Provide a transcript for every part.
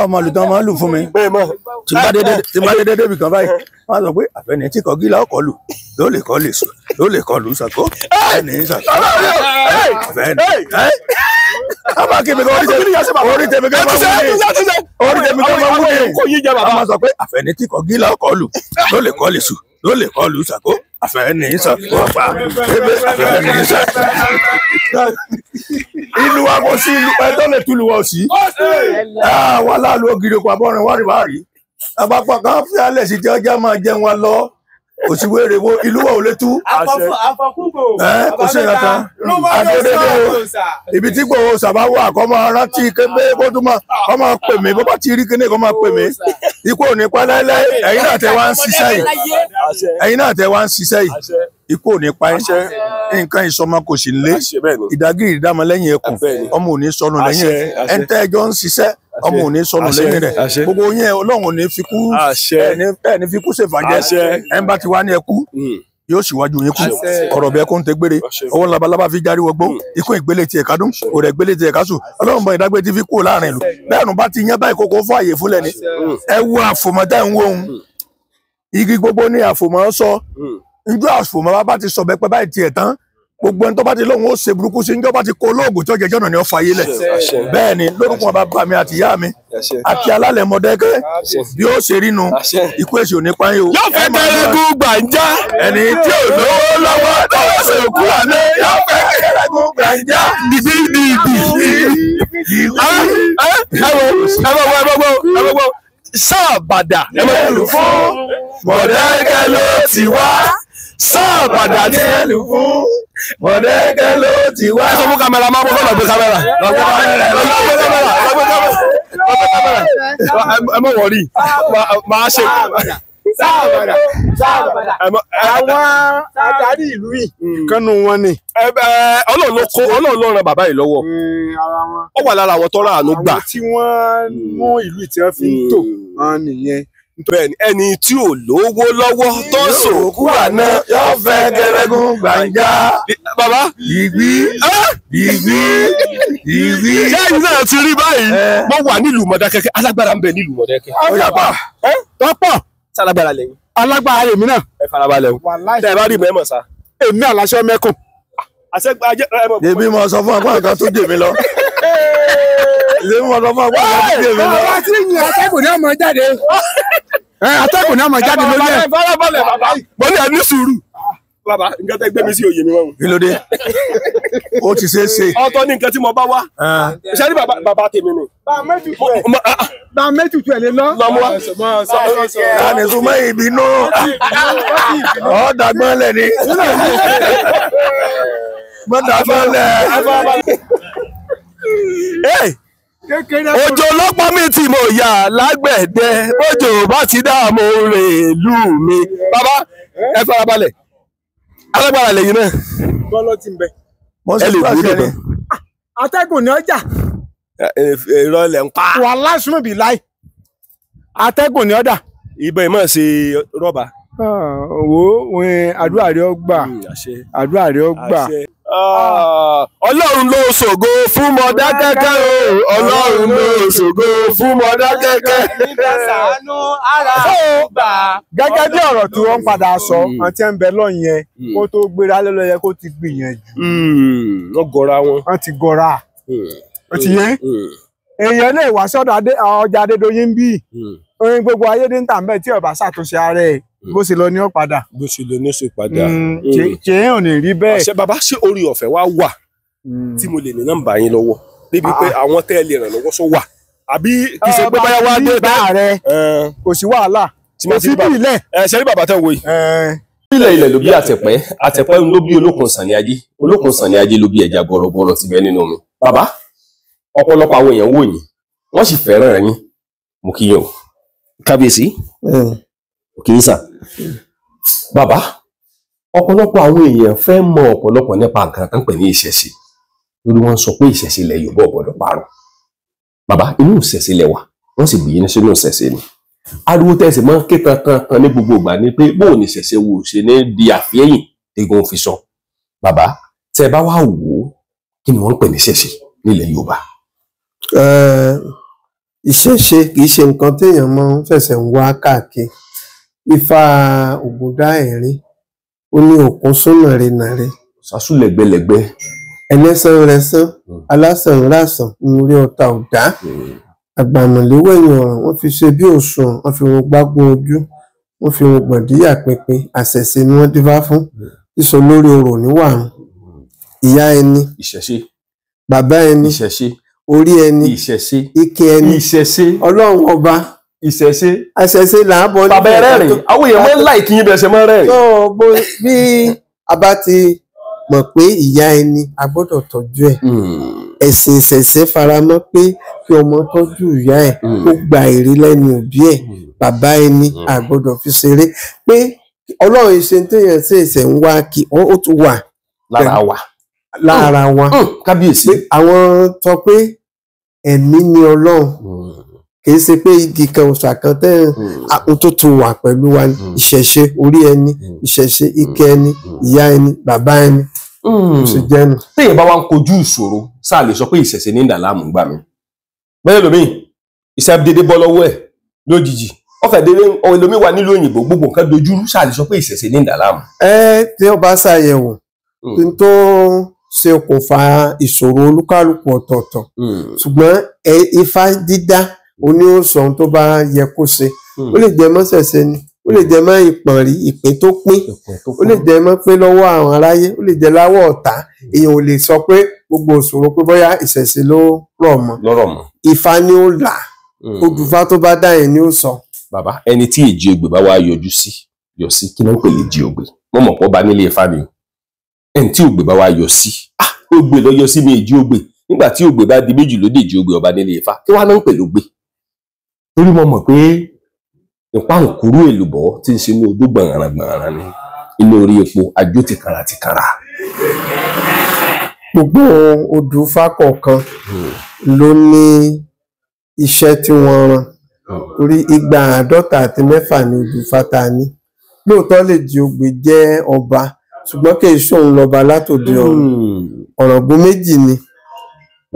ọmọ lùtọ́ máa ń lù fún mi tí bá dédé débi kan báyìí wọ́n sọ pé àfẹnì tí kọgí la ọkọ lù ló lè kọ lè sùn ló lè kọ lù sàkó ẹnì sàkó àfẹnì àbá kí mi kọ orí tèmi kan máa wú ni a máa sọ pé àfẹnì tí kọgí la ọkọ lù ló lè kọ lè sùn ló lè kọ lù sàkó àfẹnì sàkó àpá àfẹnì sàkó ìlú wa kò sí ìlú ẹ tó lè túlù wọ sí wà láàlú ògiri kò abọ́rin wárìwárì àpapọ̀ kan fi alẹ̀ sí tí ọjà máa jẹun wa lọ òsìwéré wo ìlú wa ò lè tú kò sí ìyàtọ̀ àdédédé ibi tí kò sábà wà kọ́ máa rántí kébé kó tún máa pè mí bó bá ti rí kíní kó máa pè mí ikú ò ní pa láíláí ẹ̀yin náà tẹ wá ń ṣiṣẹ́ yìí ikú ò ní pa nǹkan ìsọmọ kò sí lé ìdágìrì ìdámọ lẹ́yìn ẹkùn ọmọ ò ní sọnù lẹ́yìn ẹntẹ ẹjọ ń ṣiṣẹ́ ọmọ ò ní sọnù lẹ́yìn rẹ̀ gbogbo yẹn Ọlọ́run ò ní fikú ẹni fikú ṣèfàjẹ ẹn bá ti wá ní ẹkú yóò síwájú yín kú ọ̀rọ̀ bẹ́ẹ̀ kó ń tẹ gbére ọwọ́ labalábá fi járí wọgbó ikú ìgbélé tiẹ̀ kádùn òrẹ̀ ìgbélé tiẹ̀ kásù Ọlọ́run bọ ìdágbé tí fi kú láàrin ìlú bẹ́ẹ̀ bá ti yẹn báyìí kókó fún àyè fúnlẹ̀ ni ẹ wo àfòmọ́tẹ́ ń wo ohun igi gbogbo ní àfòmọ́ sọ njọ àfòmọ́ bá ti sọ bẹ́ẹ̀ pẹ́ báyìí tiẹ̀ tán gbogbo ẹni tó bá ti lóhun ó ṣe burúkú sí njọ́ bá ti kó olóògùn tó jẹjọ́ náà ni ó fa ayé lẹ̀ bẹ́ẹ̀ ni lórúkọ bàbá mi àti ìyá mi àti alálẹ̀ Mọ̀dákẹ́kẹ́ bí ó ṣe rí nu ikú èsì ò ní pa yín o. yóò fẹ́ kẹrẹ́gùn gbàǹjà ẹni tí ò lówó lọ́wọ́ tó ṣe òkú àná yóò fẹ́ kẹrẹ́gùn gbàǹjà. ẹ Sáàbàdà ẹ máa lù fún Mọ̀dákẹ́kẹ́ ló ti wá. Sáàbàdà ní ẹlù fún Mọ̀dákẹ́kẹ́ ló ti wá. ẹ sọ fún kámẹ́rà máa bọ́ lọ́gbẹ́ kámẹ́rà ẹ mọ̀ wọ̀rí máa ṣe. Sáàbàdà àwọn adarí ìlú yìí kánú wọn ni. Ọlọ́run ló ràn bàbá yìí lọ́wọ́ ó wà lára àwọn tó rà àánú gbà. àwọn tí wọ́n mú ìlú tí wọ́n fi ń tò wọn nìyẹn. bẹ́ẹ̀ni ẹni tí ò lówó lọ́wọ́ tó sòkú àná yóò fẹ́ kẹrẹ́gùn gbàǹjà. bàbá ìgbí. sẹ́yìn náà ti rí báyìí mo wà nílùú Mọ̀dákẹ́kẹ́ alágbára ń bẹ nílùú Mọ̀dákẹ́kẹ́. ó yàgbá tọ́pọ̀ sálágbára lẹ́yìn. alágbára èmi náà. ẹ farabalẹ̀ o tẹ́ ẹ bá rí mẹ́mọ̀ sá. èmi aláṣọ mẹ́kùn. èmi mo sọ fún àpá nǹkan tó dè mí lọ. èmi mo sọ fún àpá nǹkan tó dè mí lọ. ọba tí yin atẹ́gùn ní ọmọ jáde. atẹ́gùn ní ọmọ jáde lórí ẹ̀. farabalẹ̀ bàbá mo ní ẹ ní sùúrù. bàbá nǹkan tẹ́ gbé mi sí òye mi wọ́n. kí ló dé ó ti ṣe é ṣe. ọ̀tọ̀ ní nǹkan tí mo bá wá. ṣé ní bàbá tèmi ni. bá a mẹ́tutù ẹ̀ lé lọ. lọ́mú wa. láàánú súnmọ́ ìbínú ọ̀ọ́dàgbọ́n lẹ̀ ni. mọ́dàgbọ́n lẹ̀. òjò lọ́pọ̀ mi tí mo yà lágbẹ̀dẹ òjò bá ti dààmú rè lù mí. bàbá ẹ farabalẹ̀ alágbára lẹ́yìn náà. bọ́lọ́ ti ń bẹ. ẹ lè gbúdọ̀ bẹ́ẹ̀. atẹ́gùn ní ọjà. ìrọ̀lẹ́ ń pa. wàhálà sùnmù bí láì. atẹ́gùn ní ọ̀dà. ìbọn ìmọ̀ ṣe rọ́bà. wo àdúrà rẹ ó gbà. àdúrà rẹ ó gbà. Ọlọ́run ló ṣògo fún Mọ̀dákẹ́kẹ́ o Ọlọ́run ló ṣògo fún Mọ̀dákẹ́kẹ́. gẹ́gẹ́ bí ọ̀rọ̀ tí wọ́n padà sọ àti ẹ̀ ń bẹ lọ́yìn yẹn kó tó gbéra lọ́lọ́ yẹ kó ti gbìyànjú. wọ́n gọra wọn. wọ́n ti gọra. ó ti yé èèyàn lè wá sọ́dọ̀ ọjà Adédoyin ń bí orin gbogbo ayédè ń tà mbẹ tí ọba ṣàtúnṣe ara ẹ̀ bó ṣe lọ ní ó padà. bó ṣe lọ ní ó ṣe padà. ṣé ò ní rí bẹ́ẹ̀. àṣẹ bàbá ṣé orí ọ̀fẹ́ wa wà tí mo lè ní nọ́mbà yín lọ́wọ́ débi pé àwọn tẹ́ ẹ lè ràn lọ́wọ́ sọ wà àbí kì í ṣe pé báyà wá dé bá rẹ kò sí wàhálà kò sí bí ilẹ̀. ṣe rí bàbá tẹ́ ń wo yìí. ilẹ̀ ló bí àtẹ̀pẹ́ ló bí olókun sàn ní ajé ló bí ẹja gọ̀rọ̀gọ̀rọ̀ ti bẹ nínú mi. bàbá ọ̀pọ̀lọpọ̀ àwọn èèyàn wò yín wọ́n sì fẹ́ràn yín mo kí yín o kábíyèsí kì í sàn. bàbá ọ̀pọ̀lọpọ̀ àwọn èèyàn fẹ́ mọ ọ̀pọ̀lọpọ̀ nípa nǹkan kan pè ní ìṣẹ̀ṣe lórí wọ́n sọ pé ìṣẹ̀ṣe ilẹ̀ Yorùbá ò gbọdọ̀ parun. bàbá inú ìṣẹ̀ṣe lẹ̀ wà wọ́n sì bí yín sínú ìṣẹ̀ṣe ni. ariwo tẹ̀sí máa ń ké kankan ní gbogbo ìgbà ni pé bóun ní ìṣẹ̀ṣe wò ṣe ní di àfihàn egun fi sọ. bàbá tẹ bá wá wò ó kí ni wọ́n ń pè ní ìṣẹ̀ṣe nílẹ̀ Yorùbá. ìṣẹ̀ṣe kì í ṣe nǹkan téèyàn máa ń fẹsẹ̀ ń wá káàkiri. Ifá Ògúndáẹ̀rín ó ní òkun súnà re nàre sásù lẹ́gbẹ́lẹ́gbẹ́. ẹlẹ́sàn rẹsán alásàn rásàn ní orí ọ̀tá ọ̀dá àgbàmọ̀léwẹ̀yìn ọ̀ràn wọ́n fi ṣe bí òṣùwọ̀n wọ́n fi wọn gbágbó ojú wọ́n fi wọn gbọ̀ndíyà pínpín àṣẹ̀ṣe ni wọ́n dífá fún sísọ lórí orò níwàrún ìyá ẹni ìṣẹ̀ṣe. bàbá ẹni ìṣẹ̀ṣe. orí ẹni ìṣẹ̀ṣe. ike ẹni ìṣẹ̀ṣe. ọlọ́run ọba ìṣẹ̀ṣe. àṣẹ̀ṣe là á bọ ní bàbá ẹ rẹ́rìn àwọn èèyàn máa ń láì kí yín bẹ́ẹ̀ ṣe máa ń rẹ́rìn. tó bí a bá ti mọ̀ pé ìyá ẹni a gbọ́dọ̀ tọ́jú ẹ̀ ẹ̀sìn ìṣẹ̀ṣe faramọ́ pé kí ọmọ tọ́jú ìyá ẹ̀ kó gba èrè lẹ́nu òbí ẹ̀ bàbá ẹni a gbọ́dọ̀ fi ṣeré pé ọlọ́run ìṣe téèyàn ṣe ìṣẹ̀ ń wá kí ó tún wà lára wa kábíyèsí. pé àwọn sọ pé ẹ̀mí ni ọlọ́run kìí ṣe pé igi kan òòṣà kan tẹ́ tó tún wà pẹ̀lú wa ìṣẹ̀ṣe orí ẹni ìṣẹ̀ṣe ike ẹni ìyá ẹni bàbá ẹni kò sì jẹ́nu. téèyàn bá wá ń kojú ìṣòro sáà lè sọ pé ìṣẹ̀ṣe ní ìdàlámù gbà mí bẹ́ẹ̀ lómi iṣẹ́ dédé bọ́ lọ́wọ́ ẹ̀ lójijì ọ̀fẹ́ dédé ẹlòmíì wà nílùú òyìnbó gbogbo nǹkan dojúrú sáà lè sọ pé ìṣẹ̀ṣe ní ìdàlámù. tí ó bá ṣàyẹ̀wò tó ṣe okùnfà ìṣòro olúkálùkù ọ̀tọ̀ọ̀tọ̀ ṣùgbọ́n ifá dídá oní òsàn tó bá yẹ kó ṣe ó lè jẹ mọ́ ṣẹ̀ṣẹ̀ ni ó lè jẹ mọ́ ìpọ̀nrí ìpín tó pín ó lè jẹ mọ́ pé lọ́wọ́ àwọn aráyé ó lè jẹ láwọ̀ ọ̀tá èèyàn ò lè sọ pé gbogbo òṣòro pé bóyá ìṣẹ̀ṣe ló rọ̀ mọ́ ifá ni ó là odùfá tó bá dá yẹn ni ó sọ. bàbá ẹni tí èjì ogbè bá wá yọ sí kí ló ń pè lè jí ogbè mo mọ̀ pọ́ bá nílé ifá ni ẹni tí ògbè bá wá yọ sí ògbè lọ yọ sí mi èjì ogbè nígbà tí ògbè bá di méjì lóde èjì ogbè ọba nílé ifá kí wàá náà ń pè lógbè torí mo mọ̀ pé ìpáǹkúrú èlùbọ́ tí ń ṣe inú odó gbọ̀nràn ni inú orí epo ajó ti kàrà. gbogbo odùfá kọ̀ọ̀kan ló ní iṣẹ́ tí wọ́n rán torí 250 ní odùfá ta ní lóòótọ́ lè jí ogbè jẹ́ ọba ṣùgbọ́n kì í ṣòun lọ́ba látòdì ọ̀ràngún méjì ni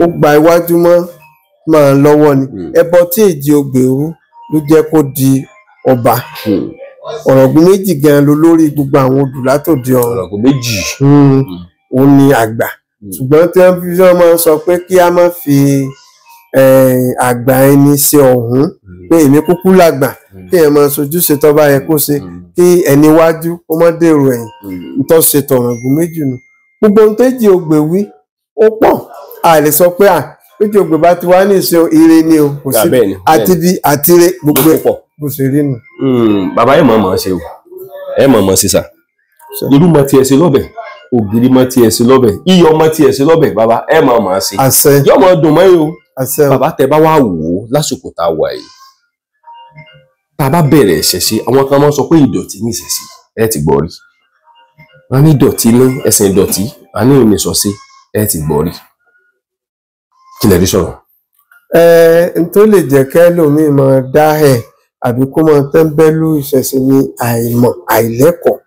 ó gba iwájú máa lọ́wọ́ ni ẹbọ tí èjì ogbè rú ló jẹ́ kó di ọba ọ̀ràngún méjì gan ló lórí gbogbo àwọn odù látòdì ọ̀ràngún méjì òun ni àgbà ṣùgbọ́n tí wọ́n fi máa ń sọ pé kí a má fi àgbà ẹni ṣe ọ̀hún pé èmi kúkú làgbà kí ẹ máa ṣojúṣe tó bá yẹ kó ṣe kí ẹni wájú kó má dèrò ẹ̀yìn tó ṣe tọ̀ràngún méjì nù gbogbo ohun téjì ogbè wí ó pọ̀ a lè sọ pé téjì ogbè bá ti wá ní ìṣe ire ni o kò sí àti bí àtire gbogbo ẹ̀ bó ṣe rí nù. bàbá ẹ̀ mọ̀ ṣe o ẹ̀ mọ̀ ṣe sà irú mọ tiẹ̀ ṣe lọ́bẹ̀ ògiri mọ tiẹ̀ ṣe lọ́bẹ̀ iyọ̀ mọ tiẹ̀ ṣe lọ́bẹ̀ bàbá ẹ̀ mọ̀ ṣe yọ̀ mọ̀ dùn mọ́ yìí o bàbá tẹ bá wá wò ó lásìkò tá a wà yìí tá a bá bẹ̀rẹ̀ ìṣẹ̀ṣe àwọn kan máa ń sọ pé ìdọ̀tí ní ìṣẹ̀ṣe ẹ ti gbọ́ rí wọn ní ìdọ̀tí ní ẹ̀sìn ìdọ̀tí wọn ní ìmìsọ̀ṣe ẹ ti gbọ́ rí kí lè rí sọ̀rọ̀. n tó lè jẹ́ kẹ́lòmíì máa dá ẹ̀ àbí kó máa tẹ́ńbẹ́lú ìṣẹ̀ṣe ní àìmọ̀ àìlẹ́kọ̀ọ́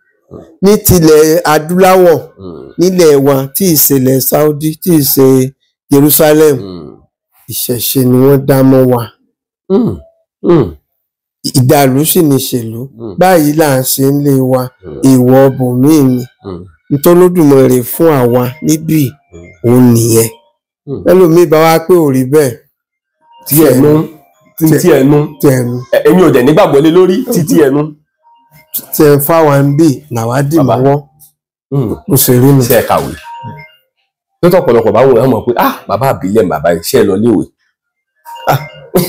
ní tilẹ̀ adúláwọ̀ nílẹ̀ wa tí ì ṣe ilẹ̀ Saudi tí ì ṣe Jerusalem ìṣẹ̀ṣe ni wọ́n dá mọ́ wa ìdàlú sì ní ìṣèlú báyìí là ń ṣe ń lé wa èèwọ̀ bòmíì ni nítòlódùmarè fún àwa níbí òun nìyẹn ẹlòmíì bá wá pé ò rí bẹ́ẹ̀ tí ẹnu ẹ̀yin ò dẹ̀ nígbàgbọ́ lé lórí títí ẹnu tí ẹ ń fáwọn ń bì làwa dì mọ́wọ́ ó ṣe rí mi. ṣe é kàwé lọ́tọ̀ ọ̀pọ̀lọpọ̀ báwo ẹ mọ̀ pé bàbá àbílẹ̀ bàbá iṣẹ́ lọ léèwé.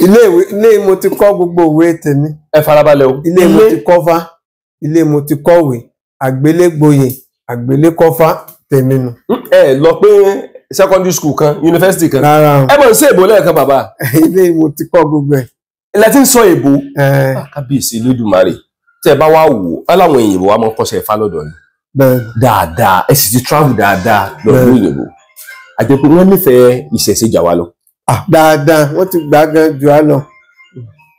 ilé mo ti kọ́ gbogbo òwe tèmi. ẹ farabalẹ̀ o. ilé mo ti kọ́fá ilé mo ti kọ́wé àgbélégboyè àgbélékọ́fá tèmi nù. ẹ lọ pé secondary school kan university kan. rárá o. ẹ mọ̀ sí èbó lẹ́ẹ̀kan bàbá. ilé mo ti kọ́ gbogbo ẹ̀. ilẹ̀ tí ń sọ èbó. kábíyèsí Olódùmarè tẹ́ ẹ bá wá wò ó aláwọn èyìnbó wa máa ń kọ́ṣẹ́ Ifá lọ́dọ̀ ni. dáadáa ẹ sì ti travel dáadáa lọ́dún òyìnbó àjẹpọ̀ wọ́n nífẹ̀ẹ́ ìṣẹ̀ṣe jà wá lọ. dáadáa wọ́n ti gbà gan jù á lọ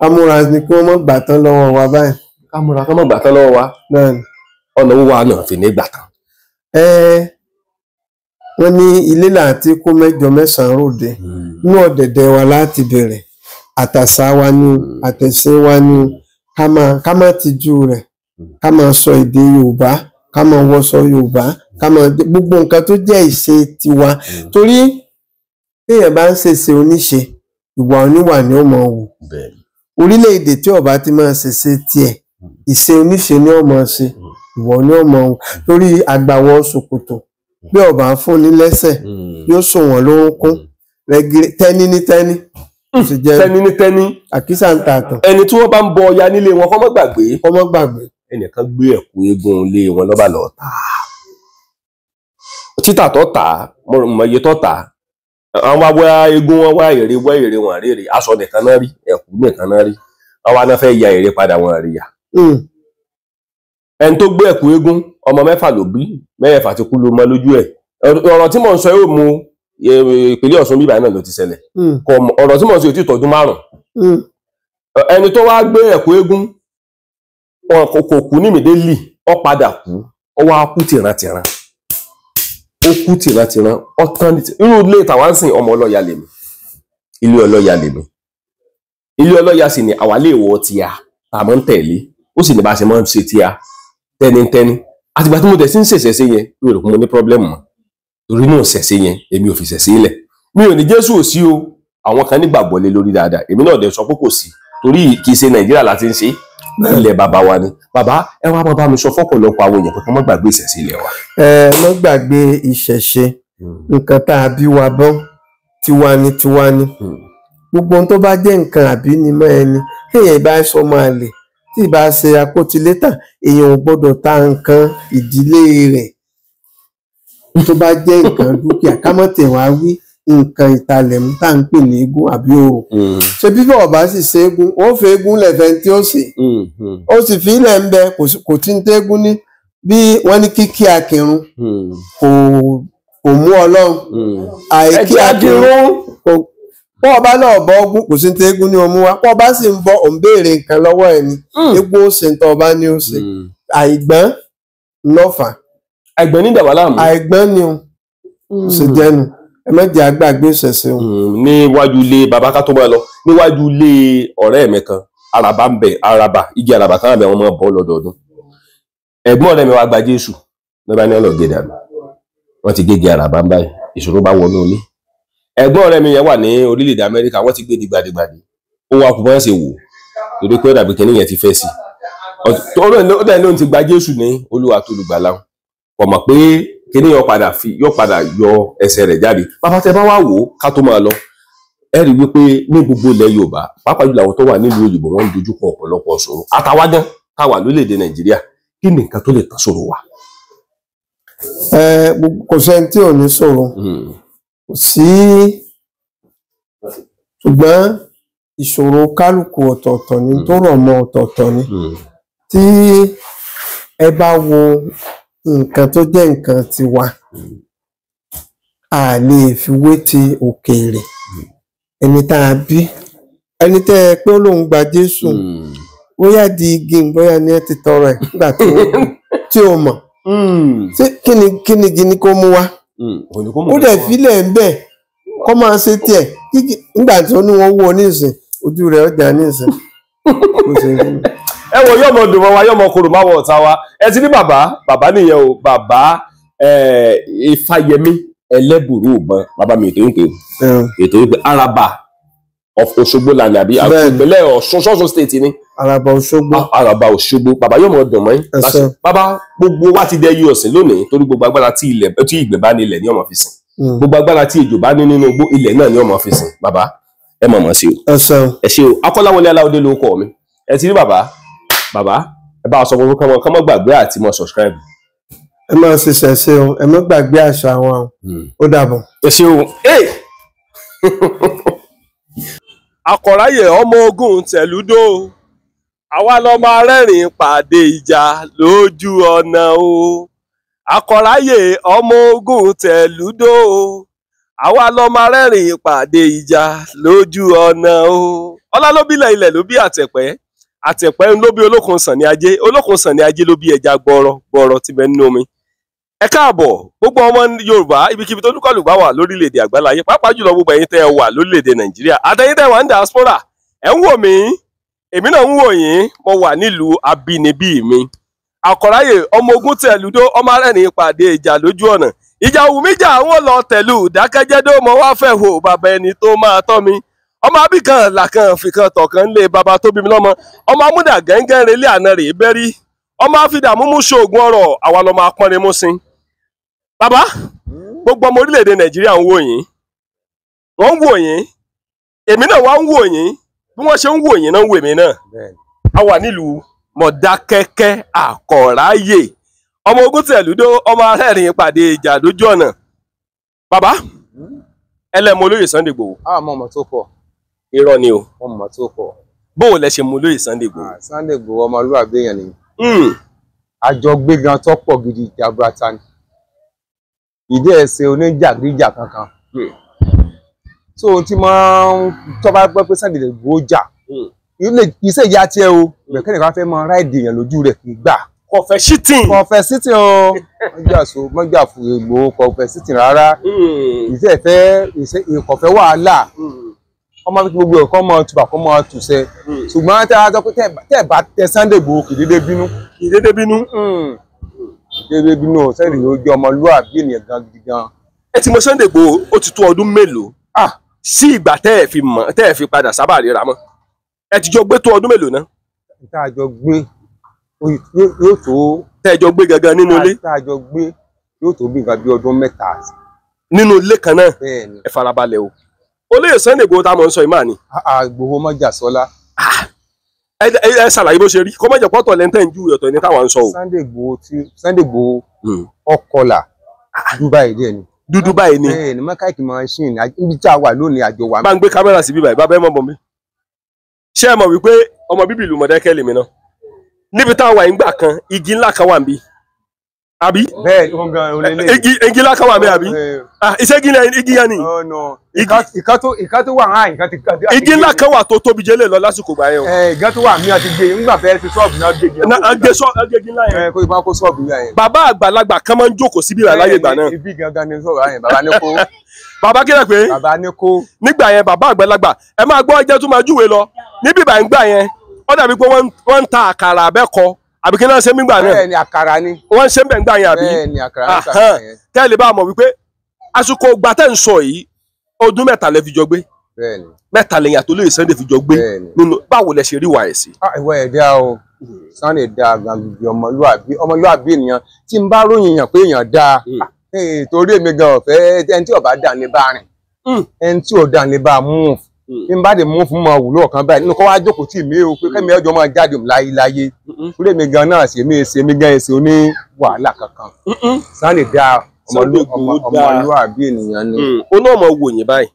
amúra ni kí wọ́n má gbà tán lọ́wọ́ wa báyìí. amúra kí wọ́n má gbà tán lọ́wọ́ wa ọ̀nà owó wa náà fi ní gbà tán. wọ́n ní ilé láti kó 8 mẹ́sàn-án ròde inú ọ̀dẹ̀dẹ̀ wa láti bẹ̀rẹ̀ àtàṣà wa ni àtẹ̀sìn wa ni ká má tijú rẹ̀, ká máa sọ èdè Yorùbá, ká máa wọṣọ Yorùbá, ká máa gbogbo nǹkan tó jẹ́ ìṣe tiwa. Torí téèyàn bá ń ṣèṣe oníṣe, ìwà oníwà ni ó máa wù. Orílẹ̀-èdè tí ó bá ti máa ṣèṣe tiẹ̀, ìṣe oníṣe ni ó máa ṣe, ìwà ni ó máa wù. Torí àgbàwọ̀ ṣòkòtò bí ó bá fúnni lẹ́sẹ̀ yóò sùn wọ́n lórúnkún, tẹ́ní ní tẹ́ní. Tẹ́ní ní tẹ́ní. Àkísà ń ta àtàn. Ẹni tí wọ́n bá ń bọ Ọya nílé wọn kọ́ mọ́ gbàgbé. Kọ́ mọ́ gbàgbé. Ẹnìkan gbé ẹ̀kú eégún ilé wọn lọ́ba lọ tà á. Títà tó tà á, mọ iye tó tà á. Àwọn wá eégún wọn wá èrè wọn rèrè, aṣọ nìkan náà rí, ẹ̀kú nìkan náà rí. Àwọn náà fẹ́ ya èrè padà wọn rí ya. Ẹni tó gbé ẹ̀kú eégún, ọmọ 6 ló bí, 4 ti kú ló mọ lójú ẹ̀. Ọ̀rọ̀ tí mò ń sọ yóò mú ìpínlẹ̀ Ọ̀ṣun bíbá náà ló ti ṣẹlẹ̀. Ọ̀rọ̀ tí mò ń sọ yóò ti tọ́dún 5. Ẹni tó wá gbé ẹ̀kú eégún kò kú ní mìdélì, ó padà kú, ó wá kú tìrantìran. Ó kú tìrantìran, ó tán ní irú ilé tàwa ń sìn ọmọ ọlọ́ya lèmi. Ilé ọlọ́ya lèmi. Ilé ọlọ́ya sì ni àwa lè wọ tíya, tá a máa ń tẹ̀lé. Ó sì ní bá a ṣe máa ń ṣe tíya tẹ́nitẹ́ni. Àtìgbà tí mo tẹ̀ sí ń ṣẹ̀ṣẹ̀ yẹn, mi ò rò pé mo ní pọ́blẹ́mù mọ́. Torí náà ṣẹ̀ṣẹ̀ yẹn, èmi ò fi ṣẹ̀ṣẹ̀ ilẹ̀. Mi ò ní Jésù ò sí o, àwọn kan nígbàgbọ́ lé lórí dáadáa. Èmi náà dẹ̀ sọ pé kò sí. Torí kì í ṣe Nàìjíríà láti ń ṣe. Ilẹ̀ bàbá wa ni. Bàbá ẹ wá bá mi sọ fọ́pọ̀lọpọ̀ àwọn èèyàn pé kí wọ́n má gbàgbé ìṣẹ̀ṣe ilẹ̀ wa. Má gbàgbé ìṣẹ̀ṣe, nǹkan tá a bí wa bọ́, tiwa ni tiwa ni. Gbogbo ohun tó bá jẹ́ nǹkan àbínimọ́ ẹni, téèyàn bá sọ máa lè, tí ì bá ṣe akótilétà, èèyàn ò gbọ́dọ̀ ta nǹkan ìdílé rẹ̀. Tó bá jẹ́ nǹkan dúkìá, ká mọ̀ tẹ̀ wá wí nǹkan ìtalẹ̀mú tá ń pè ní eégún àbí orò. Ṣé bí bọ́ọ̀ bá sì ṣe eégún, wọ́n fi eégún lẹ̀fẹ̀ tí ó ṣe. Ó sì fi ilẹ̀ ń bẹ, kò tí ń tẹ́gún ní bí wọ́n ní kíkí akírun kò mú Ọlọ́run. Àìkí akírun bọ́ọ̀ bá lọ́ọ̀ bọ́ ogún kò sí ń tẹ́gún ní ọmú wa. Bọ́ọ̀ bá sì ń bọ́ òun béèrè nǹkan lọ́wọ́ ẹni. Eégún ó ṣe ń tọ́ ọba ní ó ṣe. Àìgbọ́n lọ́fà. Àìgbọ́n ní ìdàwálà mú. Àìgbọ́n ni ó ṣe jẹ́nu. Ẹ má jẹ́ àgbàgbé ìṣẹ̀ṣe o. Níwájú ilé bàbá ká tó máa lọ, níwájú ilé ọ̀rẹ́ mi kan, araba ń bẹ, igi araba kan àbẹ̀ wọn máa bọ́ lọ́dọọdún. Ẹ̀gbọ́n ọ̀rẹ́ mi wá gba Jésù lọ́ba ní ọlọ́gẹ̀ dànù. Wọ́n ti gégé araba ń báyìí, ìṣòro bá wọnú ilé. Ẹ̀gbọ́n ọ̀rẹ́ mi yẹn wà ní orílẹ̀-èdè Amẹ́ríkà, wọ́n ti gbé dìgbàdìgbàdì. Ó wá kú bọ́n ṣe wò, torí pé ó dàbí kẹ́ni yẹn ti fẹ́ sí. Ó dẹ̀ lóun ti gba Jésù ní Olúwa tó lùgbàlà. Kò mọ̀ pé kíní yóò padà yọ ẹsẹ̀ rẹ̀ jáde. Bàbá tẹ bá wá wò ó ká tó máa lọ, ẹ rí wípé ní gbogbo ilẹ̀ Yorùbá, pàápàá jùlọ àwọn tó wà nílùú òyìnbó, wọ́n ń dojúkọ ọ̀pọ̀lọpọ̀ ṣòro. Àtàwádán táwà lórílẹ̀-èdè Nàìjíríà, kí ni nǹkan tó lè tán ṣòro wa? Kò sẹ́ni tí ò ní ṣòro. Kò sí, ṣùgbọ́n ìṣòro kálukú ọ̀tọ̀ọ̀tọ̀ ni, tó rọ̀ mọ́ ọ̀tọ̀ọ̀tọ̀ ni. Tí ẹ bá wo nǹkan tó jẹ́ nǹkan tiwa, a lè fi wé ti òkèèrè. Ẹni tá a bí, ẹni tẹ́ ẹ pé ó lóun gba Jésù, bóyá di igi bóyá ni ẹ ti tọrọ ẹ̀ nígbà tí ó mọ̀. Ṣé kí ni igi ni kó mú wá? Ó dẹ̀ fílẹ̀ ń bẹ̀ kó máa ṣe tiẹ̀ nígbà tí ó ní wọ́n wó nísìn, ojú rẹ̀ ọjà nísìn. Ẹ wo yọmọ dùn mọ́ wa, yọmọ korò máa wọ ọ̀tá wa. Ẹ ti ní bàbá nìyẹn o, bàbá Ifáyẹmí Ẹlẹ́bùrú Ìbọn, bàbá mi ètò ìpè Araba of Òṣogbo land àbí ìpínlẹ̀ Ọ̀ṣun state ni. Araba Òṣogbo, bàbá yọmọ dùn mọ́ yín. Bàbá gbogbo wa ti dẹ yí ọ̀sìn lónìí, torí gbogbo agbára tí ìgbẹ́ bá nílẹ̀ ní ọmọ fi sìn. Gbogbo agbára tí ejò bá ní nínú igbó, ilẹ̀ náà ní ọmọ fi sìn. Bàbá ẹ mọ̀ sí o. Ẹ ṣé o. Akọ́láwọlé Aláọdé ló kọ mi. Ẹ ti rí bàbá ẹ bá a sọ fún kán mọ́ gbàgbé àti mọ́ subscribe. Ẹ máa ṣe ṣẹ̀ṣẹ̀ o, ẹ má gbàgbé àṣà wọn o. Ó dàbọ̀. Ẹ ṣé o. Akọ̀ráyè ọmọ ogun tẹ̀lúdó, àwa lọ máa rẹ́rìn pàdé ìjà lójú ọ̀nà o. Akọ̀ráyè ọmọ ogun tẹ̀lúdó, àwa lọ máa rẹ́rìn pàdé ìjà lójú ọ̀nà o. Ọlá ló bílẹ̀ ilẹ̀ ló bí àtẹ̀pẹ́, àtẹ̀pẹ́ ló bí olókun sàn ní ajé, olókun sàn ní ajé ló bí ẹja gbọrọ tí bẹ nínú omi. Ẹ káàbọ̀ gbogbo ọmọ Yorùbá ibikíbi tó lúkọ̀lù bá wà lórílẹ̀-èdè àgbáláyé, pàápàá jùlọ gbogbo ẹ̀yin tẹ́ ẹ wà lórílẹ̀-èdè Nàìjíríà, àtẹ̀yin tẹ́ wà ní diaspora, ẹ ń wò mí èmi náà ń wò yín mo wà nílùú abínibí mi àkọ́ráyè ọmọ ogun tẹ̀lúdó ọmọ arẹ́rìn ìpàdé ìjà lójú ọ̀nà ìjà òwú mi jà wọ́n lọ tẹ̀lú dákẹ́jẹ́dó mo wá fẹ́ hò bàbá ẹni tó máa tọ́ mi ọmọ abíkan làkàn fìkan tọ̀kan lé bàbá tó bí mi lọ́mọ ọmọ amúdà gẹ́ngẹ́ relé àná rèé bẹ́rí ọmọ àfidà múmú ṣoògùn ọ̀rọ̀ àwa lọ́mọ apọ́nrin mú sin. bàbá gbogbo ọmọ orílẹ̀-èdè nàìjíríà ń wò yín wọ́n ń wò yín èmi náà wá ń wò yín bí wọ́n ṣe ń wò yín náà ń wò èmi náà. a wà nílùú Mọ̀dákẹ́kẹ́ Àkọ́ráyè ọmọ ogun tẹ̀lúdó ọmọ arẹ́rìn ìpàdé ìjà lójú ọ̀nà. bàbá ẹlẹ́mọ olóyè Sunday Igboho. mọ ọmọ tó pọ̀. irọ́ ni o. ọmọ tó pọ̀. bóò lẹ ṣe mú olóyè Sunday Igboho. Sunday Igboho ọmọlúwàbí èèyàn ni. àjọ gbé gan tó pọ̀ gidi jaburata ni. ìdí ẹ̀sẹ̀ oníjàgídíjà kankan. so ohun tí máa ń tọ́ba pẹ́ pé Sunday Igboho jà iṣẹ́ ìyá tiẹ̀ o bẹ̀kẹ́ni kan fẹ́ mọ ráìdì èèyàn lójú rẹ̀ kì í gbà. kọfẹ sítìn o mọ́jà fún Igboho kọfẹ sítìn rárá ìkọ̀fẹ́ wàhálà ọmọ fi gbogbo ẹ̀kọ́ mọ tùbà kọ́ mọ tùsẹ̀ ṣùgbọ́n tẹ́ a sọ pé tẹ́ bá tẹ Sunday Igboho kì í dédé bínú. Sunday yóò jẹ́ ọmọlúwàbí ènìyàn gan gidi gan. ẹ ti mọ Sunday Igboho ó ti tó ọdún mélòó sí ìgbà tẹ́ ẹ fi padà sábà ríra mọ́ ẹ ti jọ gbé tó ọdún mélòó náà. tá a jọ gbé yóò tó. tẹ́ ẹ jọ gbé gangan nínú ilé. tá a jọ gbé yóò tó bí nǹkan bí ọdún 3. nínú ilé kan náà ẹ farabalẹ̀ o olóyè Sunday Igboho tá a mọ̀ ń sọ ìmáà ni. Igboho mọ́jà sọ́lá. ẹ ṣàlàyé bó ṣe rí kó má jẹ́ pọ́tọ̀ lẹ́ńtẹ́ ń ju ọ̀tọ̀ ní táwọn ń sọ o. Sunday Igboho ọkọlà Dubai dẹ̀ ni. dúdú báyìí ni. bẹ́ẹ̀ ni mẹkáìkì machine níbi tí a wà lónìí àjọ wa. bá ń gbé kámẹ́rà sí bíbá ìbá bẹ́ẹ̀ mọ́ bọ́ mi. ṣé ẹ mọ̀ wípé ọmọ bíbí ìlú Mọ̀dákẹ́kẹ́ lèmi náà níbi táwọn wà ń gbà kan igi ńlá kan wà ń bí àbí. bẹ́ẹ̀ ó gan olélé. igi ńlá kan wà ń bí àbí. iṣẹ́ igi yẹn ni. ìkan tó wà hàn ìkan ti. igi ńlá kan wà tó tóbi jẹ́lẹ̀ lọ lásìkò gbà yẹn o. ìkan tó wà mí àti gbé nígbà fẹ́ẹ́ ti ṣọ́ọ̀bù náà gé. igi ńlá yẹn. kó ìbá kó ṣọ́ọ̀bù yẹn. bàbá àgbàlagbà kan máa ń jókòó síbí rà láyé ìgbà náà. ibi gangan ni sọ̀rọ̀ yẹn bàbá ní kó. bàbá kílẹ̀ pé. bàbá ní kó. nígbà yẹn bàbá àgbàlagbà ẹ máa gbọ́ ẹjẹ́ tó máa júwe lọ níbi ìbà ń gbà yẹn ó dàbí pé wọ́n ń ta àkàrà abẹ́kọ àbí kí náà ṣe ń gbà náà. bẹ́ẹ̀ ni àkàrà ni. wọ́n ń ṣe ń bẹ̀ ń gbà yẹn àbí. bẹ́ẹ̀ ni àkàrà ń gbà yẹn. kẹ́ ẹ lè bá a mọ̀ wípé àsìkò gbàtẹ́ ń sọ yìí ọdún 3 lẹ fi jọ gbé. bẹ́ẹ̀ ni. 3 lẹ́yìn àtòlóyè Sunday fi jọ gbé nínú báwo lẹ ṣe rí wà ẹ̀ sí. ìwọ ẹ̀ dá o Sunday dá gbàgbé ọmọlúwàbí ènìyàn tí n bá ròyìn èèyàn pé èèyàn dá torí èmi gan ọ̀fẹ́ ẹni tí ó bá dà ní bá rìn ẹni tí ò dà ní bá move bí n bá dé move fún mọ wùlọ kan báyìí nínú kọ́ wá jókòó tì mí o pé kẹ́mi ọjọ́ máa jáde láyé torí èmi gan náà ṣe mí gan ẹsẹ̀ oní wàhálà kankan Sunday dá ọmọlúwàbí ènìyàn ni. ó náà mọ wò yín báyìí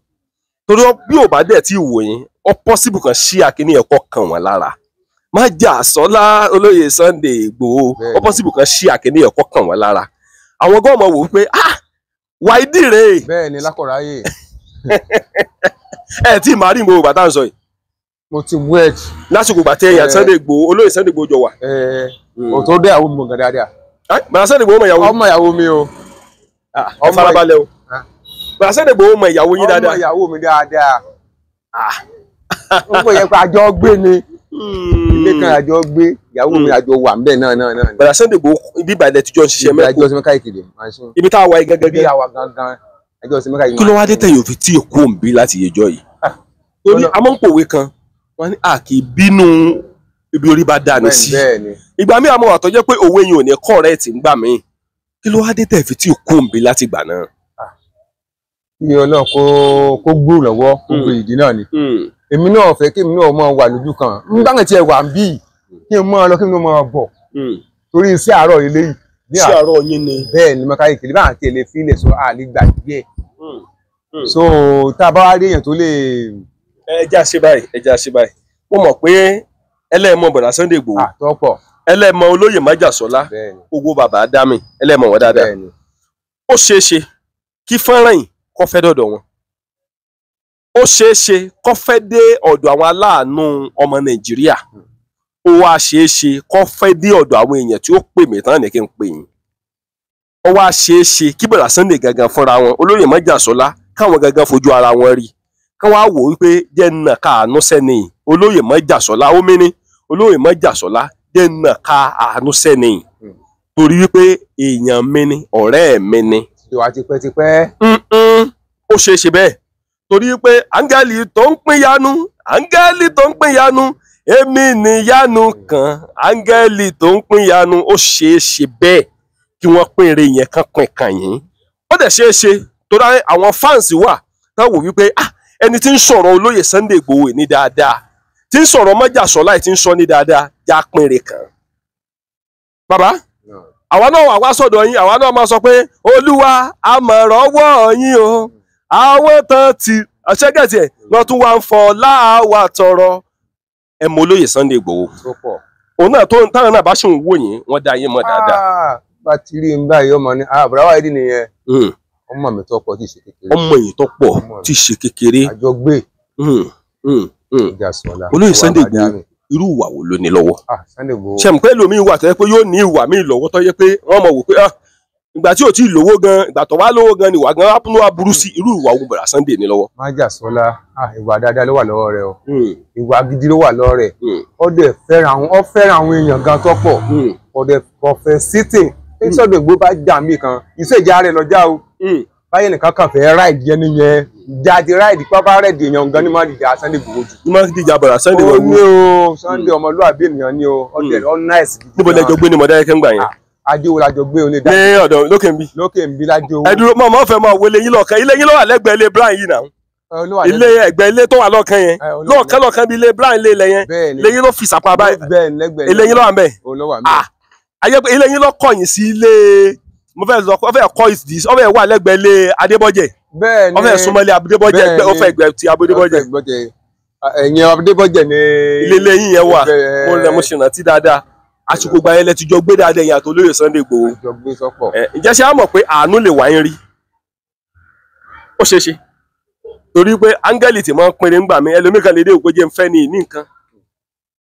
torí bí ò bá dẹ̀ tí wò yín ọ pọ́sibù kan ṣí akíní ẹ̀kọ́ kan wọ́n lára má jà sọ́lá olóyè Sunday Igboho ọ pọ́sibù kan ṣí akíní ẹ̀kọ́ kan wọ́n lára àwọn gọ́ọ̀mọ̀ wò wípé wáìdì rèé. bẹ́ẹ̀ ni lákọ̀ráyè. ẹ tí màá rí ìmọ̀ bàtà ń sọ yìí. mo ti wed. lásìkò bàtẹ́ ẹ̀yà Sunday Igboho olóyè Sunday Igboho jọ wà. òtò dé àwọn ọmọ dáadáa. bàtà Sunday Igboho ọmọ ìyàwó. ọmọ ìyàwó mi o. ẹ farabalẹ̀ o. bàtà Sunday Igboho ọmọ ìyàwó yín dáadáa. ọmọ ìyàwó mi dáadáa. ó yẹ pé àjọ gbé ni. ilé kan àjọ gbé ìyàwó mi àjọ wà ńbẹ̀ náà. bàtà Sunday Igboho ibi ìbàdàn tíjọ ń ṣiṣẹ́ mẹ́kọ̀ọ́. àjọ sinmi káyìkiri. ibi tá a wà yìí gẹ́gẹ́ bí àwa gangan. kí ló wá dé tẹ̀yìn òfin tí èkó ń bí láti yẹjọ́ yìí torí a máa ń pòwe kan wọ́n ní a kì í bínú ibi orí bá dà ní sí ìgbà míì àmọ́ àtọ́jọ́ pé òwe yìí ò ní correct ńgbà míì kí ló wá dé tẹ̀yìn òfin tí èkó ń bí láti gbà náà. kí Ọlọ́run kó gbúrò lọ́wọ́ kó gbé ìdí náà ni èmi náà fẹ́ kí èmi náà máa wà lójú kan nígbà tí ẹ wà ń bí kí n máa lọ kí n máa bọ̀ torí iṣẹ́ àárọ̀ eléyìí sí àárọ̀ yín ni. bẹ́ẹ̀ ni mọ́ká ìkèlè bá àti èlé fílẹ̀ sọ àlegbà díẹ̀. so tá a bá wá rí èèyàn tó lè. ẹja ṣe báyìí mo mọ̀ pé ẹlẹ́mọ̀ bọ̀dá Sunday Igboho àtọ́pọ̀ ẹlẹ́mọ̀ olóyè májàsọ́lá owó bàbá Adámì ẹlẹ́mọ̀ wọn dáadáa ó ṣeé ṣe kí fọ́nrán yìí kó fẹ́ dọ̀dọ̀ wọn ó ṣeé ṣe kó fẹ́ dé ọ̀dọ̀ àwọn aláàánú ọmọ Nàìjíríà ó wá ṣeé ṣe kó fẹ́ dé ọ̀dọ̀ àwọn èèyàn tí ó pè mí tán ní kí n pè yín ó wá ṣeé ṣe kí bọ̀dá Sunday gangan fúnra wọn olóyè májàsọ́lá káwọn gangan fojú ara wọn rí káwọn á wò wípé jẹ́ nà káàánú sẹ́ni olóyè Májàsọ́lá omi ni olóyè Májàsọ́lá dènà ká àánú sẹ́ni torí wípé èèyàn mi ni ọ̀rẹ́ mi ni. ìwà tipẹ́tipẹ́. ó ṣeé ṣe bẹ́ẹ̀ torí wípé áńgẹ́lì tó ń pín yanu áńgẹ́lì tó ń pín yanu èmi ni yanu kan áńgẹ́lì tó ń pín yanu ó ṣeé ṣe bẹ́ẹ̀ kí wọ́n pín ire yẹn kan pín kan yín ó dẹ̀ ṣeé ṣe torí àwọn fáǹsì wà táwọn wò wípé ẹni tí ń sọ̀rọ̀ olóyè Sunday Igboho ní dáadáa tí ń sọ̀rọ̀ Májàsọ́lá tí ń sọ ní dáadáa já pín ire kan. bàbá àwa náà wà wá sọ́dọ̀ yín àwa náà máa sọ pé olúwa àmọ̀rọ̀wọ́ yín o àwọn tán ti àṣẹgẹ̀tì ẹ̀ wọ́n tún wá ń fọ láàwà tọrọ ẹ mọ olóyè Sunday Igboho òun náà tó táwọn náà bá ṣì ń wò yín wọ́n dá yín mọ̀ dáadáa. bá ti rí n báyìí ọmọ ní àbúrò wa ìdí nìyẹn ọmọ mi tó pọ̀ tí ì ṣe kékeré. ọmọ yìí tó pọ̀ tí ì ṣe kékeré. àjọgbé olóyè Sunday Igboho irú ìwà wo ló ní lọ́wọ́ ṣe mọ̀ pé lómi ìwà tó yẹ pé yóò ní ìwà míì lọ́wọ́ tó yẹ pé wọ́n mọ̀ wò pé ìgbà tí ò tí ì lówó gan ìgbà tó wá lówó gan ni ìwà gan wá burú sí irú ìwà wo bọ̀dà Sunday ní lọ́wọ́. Májàsọ́lá ìwà dáadáa ló wà lọ́wọ́ rẹ̀ o ìwà gidi ló wà lọ́wọ́ rẹ̀ ó dẹ̀ fẹ́ràn àwọn èèyàn gan tó pọ̀ ó dẹ̀ ọ̀fẹ́ sítìn Sunday Igboho bá jà mí kan ìṣèjà rẹ̀ lọ́jà o báyìí nìkan kàn fẹ́ ráìdì yẹn nìyẹn jáde ráìdì pápá ráìdì èèyàn gan ni máa dìjà Sunday Igboho jù. ní máa dìjà bọ̀dà Sunday Igboho. ó ní o Sunday ọmọlúwàbí ènìyàn ni o ọdẹ ọ náìsì. níbo lẹjọ gbé ni Mọdákẹ́kẹ́ ń gbà yẹn. Adéwò lajọ gbé olè dá. ní ọ̀dọ̀ lókè ń bí. lókè ń bí Ládéwò. ẹ dúró mọ fẹ́ máa wọlé yín lọ́ọ̀kan ilé yín ló wà lẹ́gbẹ̀ẹ́ ilé Brian yìí náà. ilé ẹgbẹ́ ilé tó wà lọ́ọ̀kan yẹn lọ́ọ̀kan bí ilé Brian ilé ilẹ̀ yẹn ilé yín ló fi sàpá báyìí ilé yín ló wà ń bẹ̀. ayé pé ilé yín ló kọ̀yìn sí ilé mo fẹ́ lọ ọfẹ́ kọ́ ìdí ọfẹ́ wà lẹ́gbẹ̀ẹ́ ilé Adébọ́jẹ̀ ọfẹ́ súnmọ́lé Adébọ́jẹ̀ ọfẹ́ ẹgbẹ́ ti Adébọ́jẹ̀ ẹ̀yìn Adébọ́jẹ̀ ní ilé yín yẹn wà mo ṣe rántí dáadáa àsìkò gba yẹn lẹ ti jọ gbé dáadáa yẹn àti olóyè Sunday Igboho ǹjẹ́ ṣé á mọ̀ pé àánú lè wáyé rí ó ṣeé ṣe torí pé áńgẹ́lì tí máa ń pinrin ńgbà mi ẹlòmíkan lè dé òpé jẹ́ ń fẹ́ ní nǹkan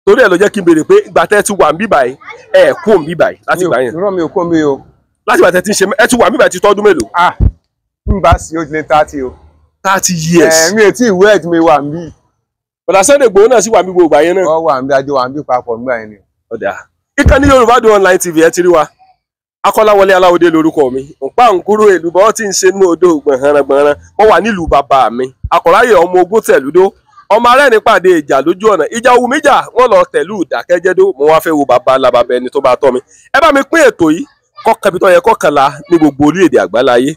torí ẹ̀ ló jẹ́ kí n béèrè pé ìgbà tẹ́ ti wà ń bí báyìí ẹ̀ kú ń bí báyìí láti gbà yẹn. irọ́ mi ò kó mi o. láti ìgbà tẹ́ ti ń ṣe ẹ ti wà ń bí báyìí ti tọ́dún mélòó. n bá sí ó ti lé 30 o. 30 years. mi ò tí ì wẹ́ ẹ̀ tí mi wà ń bí. bọ̀dà Sunday Igboho náà sì wà ń bí gbogbo àyẹn náà. wọ́n wà ń bí ajọ wà ń bí papọ̀ nígbà yẹn ni. ọ̀dà ìkànnì Yorùbá Dùn Online TV ẹ ti rí wa Akọ́láwọlé Aláwọ̀dé lórúkọ mi npa nkúrò èlùbọ́ tí ń ṣe ní odò gbọ̀nràngbọ̀nràn wọ́n wà nílùú bàbá mi Akọ̀ráyè ọmọ ogun tẹ̀lúdó ọmọ arẹ́ni pàdé ìjà lójú ọ̀nà ìjà wù mí jà wọ́n lọ tẹ̀lú ìdákẹ́jẹ́dó mo wá fẹ́ wo bàbá alábàbẹ ẹni tó bá tọ́ mi ẹ bá mi pín ètò yìí kọ́kànbí tó yẹ kọ́kànlá ní gbogbo orílẹ̀-èdè àgbáláyé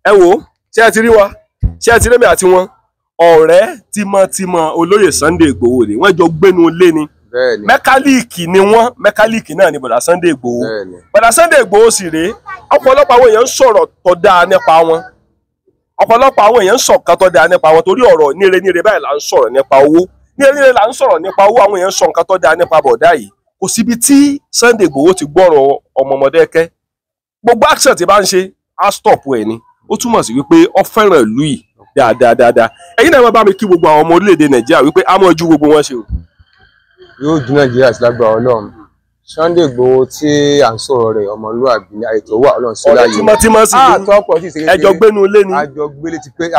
ẹ wo ṣé ẹ ti rí wa ṣé ẹ ti rí mi àti wọn ọ̀rẹ́ tímọ́tímọ́ olóyè Sunday Igboho ni wọ́n jọ gbénu lé ni mẹkáníìkì ni wọ́n mẹkáníìkì náà ni bọ̀dà Sunday Igboho bọ̀dà Sunday Igboho sì rèé ọ̀pọ̀lọpọ̀ àwọn èèyàn ń sọ̀rọ̀ tó dáa nípa wọn ọ̀pọ̀lọpọ̀ àwọn èèyàn ń sọ̀kan tó dáa nípa wọn torí ọ̀rọ̀ níre báyìí là ń sọ̀rọ̀ nípa owó níre là ń sọ̀rọ̀ nípa owó àwọn èèyàn ń sọ nǹkan tó dáa nípa bọ̀dá yìí kò síbi tí Sunday Igboho ti gbọ́rọ̀ ọmọ Mọdákẹ́kẹ́ gbogbo action tí bá ń ṣe á stop ẹ̀ ni ó túmọ̀ sí wípé ó fẹ́ràn ìlú yìí dáadáa ẹ̀yin náà máa bá mi kí gbogbo àwọn ọmọ orílẹ̀-èdè Nàìjíríà wípé á mọ̀ ju gbogbo wọn ṣe o. yóò ju Nàìjíríà sí lágbára Ọlọ́run Sunday Igboho tí à ń sọ̀rọ̀ rẹ̀ ọmọlúwàbí àìtó wà Ọlọ́run sí láyé tímọ́tímọ́ sí ni ẹjọ́ gbénu ilé ni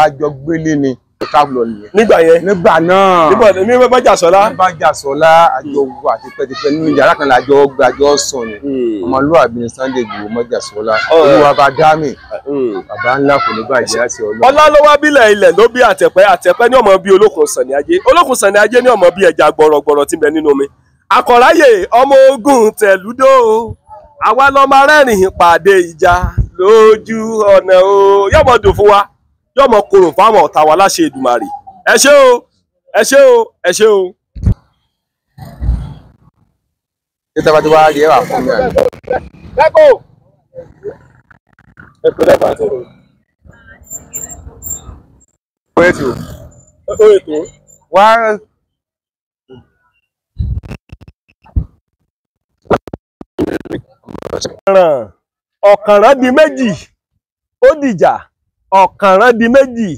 àjọgbélé ni káàbùlọ̀ nìyẹn. nígbà yẹn nígbà náà ní Májàsọ́lá Májàsọ́lá àjọ wà tipẹ́tipẹ́ nínú yàrá kan lájọ gbàjọ sùn ni ọmọlúwàbí ni Sunday Igboho Májàsọ́lá olúwa bá dá mi bàbá ńlá kò ní bàjẹ́ láti Ọlọ́run. ọlá ló wá bílẹ̀ ilẹ̀ ló bí àtẹ̀pẹ́ ní ọmọ bí Olókun Sàní Ajé ní ọmọ bí ẹja gbọ̀rọ̀gbọ̀rọ̀ tí ń bẹ nínú omi Akọ̀ráyè ọmọ ogun tẹ̀lúdó àwa lọ́mọ arẹ́rìn pàdé ìjà lójú ọ̀nà o yọmọ dùn fún wa yọmọ korò fáwọn ọ̀tá wa láṣẹ Èdùmàrè ẹ ṣé o ẹ ṣé o ẹ ṣé o. ṣé tí a bá ti wá rí ẹ wà fún mi àná. lẹ́kọ̀ọ́ ẹ pẹ̀lẹ́ bá tó. ó ètò wá. ọ̀kànrán di méjì ó dìjà ọ̀kànrán di méjì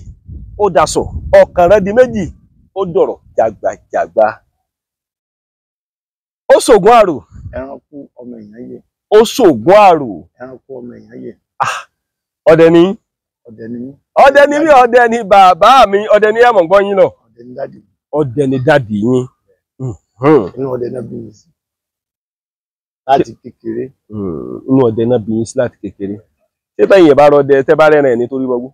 ó dasọ̀ ọ̀kànrán di méjì ó dọ̀rọ̀ jàgbàjàgbà ó ṣògùn àrò ẹranko ọmọ èèyàn yẹ ó ṣògùn àrò ẹranko ọmọ èèyàn yẹ ọdẹ ni ọdẹ ni mí ọdẹ ni mí ọdẹ ni bàbá mi ọdẹ ni ẹmọ gbọ́ yín náà ọdẹ ni dádì ọdẹ ni dádì yín inú ọdẹ náà bí mi sí láti kékeré. Inú ọdẹ náà bí yín sí láti kékeré. Ṣé bẹ́ẹ̀ yẹn bá rọdẹ tẹ́ bá rẹ́rìn ẹ̀ nítorí bọ́gbó?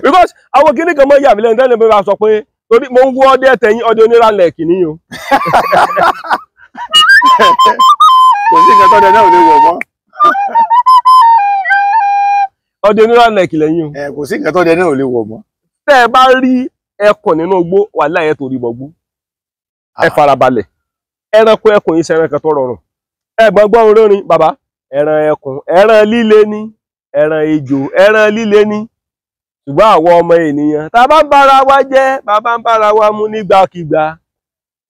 Because àwọn kìnnì kan mọ́ yà mí lẹ́nu tẹ́lẹ̀ mi máa sọ pé torí mo ń wú ọdẹ tẹ̀yìn ọdẹ onírànlẹ̀ kìíní o. Kò sí nǹkan tọ́dẹ náà ò lè wọ̀ mọ́. Ọdẹ onírànlẹ̀ kìí lẹ́yìn o. Kò sí nǹkan tọ́dẹ náà ò lè wọ̀ mọ́. Tẹ́ ẹ bá rí ẹkùn nínú igbó wàláhì ẹ torí bọ́gbó. Ẹ farabalẹ̀. Ẹranko ẹkùn yìí ṣẹran kan tó rọrùn. Ẹ̀gbọ́n gbọ́ orin bàbá. Ẹran ẹkùn, ẹran líle ni, ẹran ejò, ẹran líle ni. Ṣùgbọ́n àwọn ọmọ ènìyàn tá bá ń bára wa jẹ́, bàbá ń bára wa mú nígbàkígbà,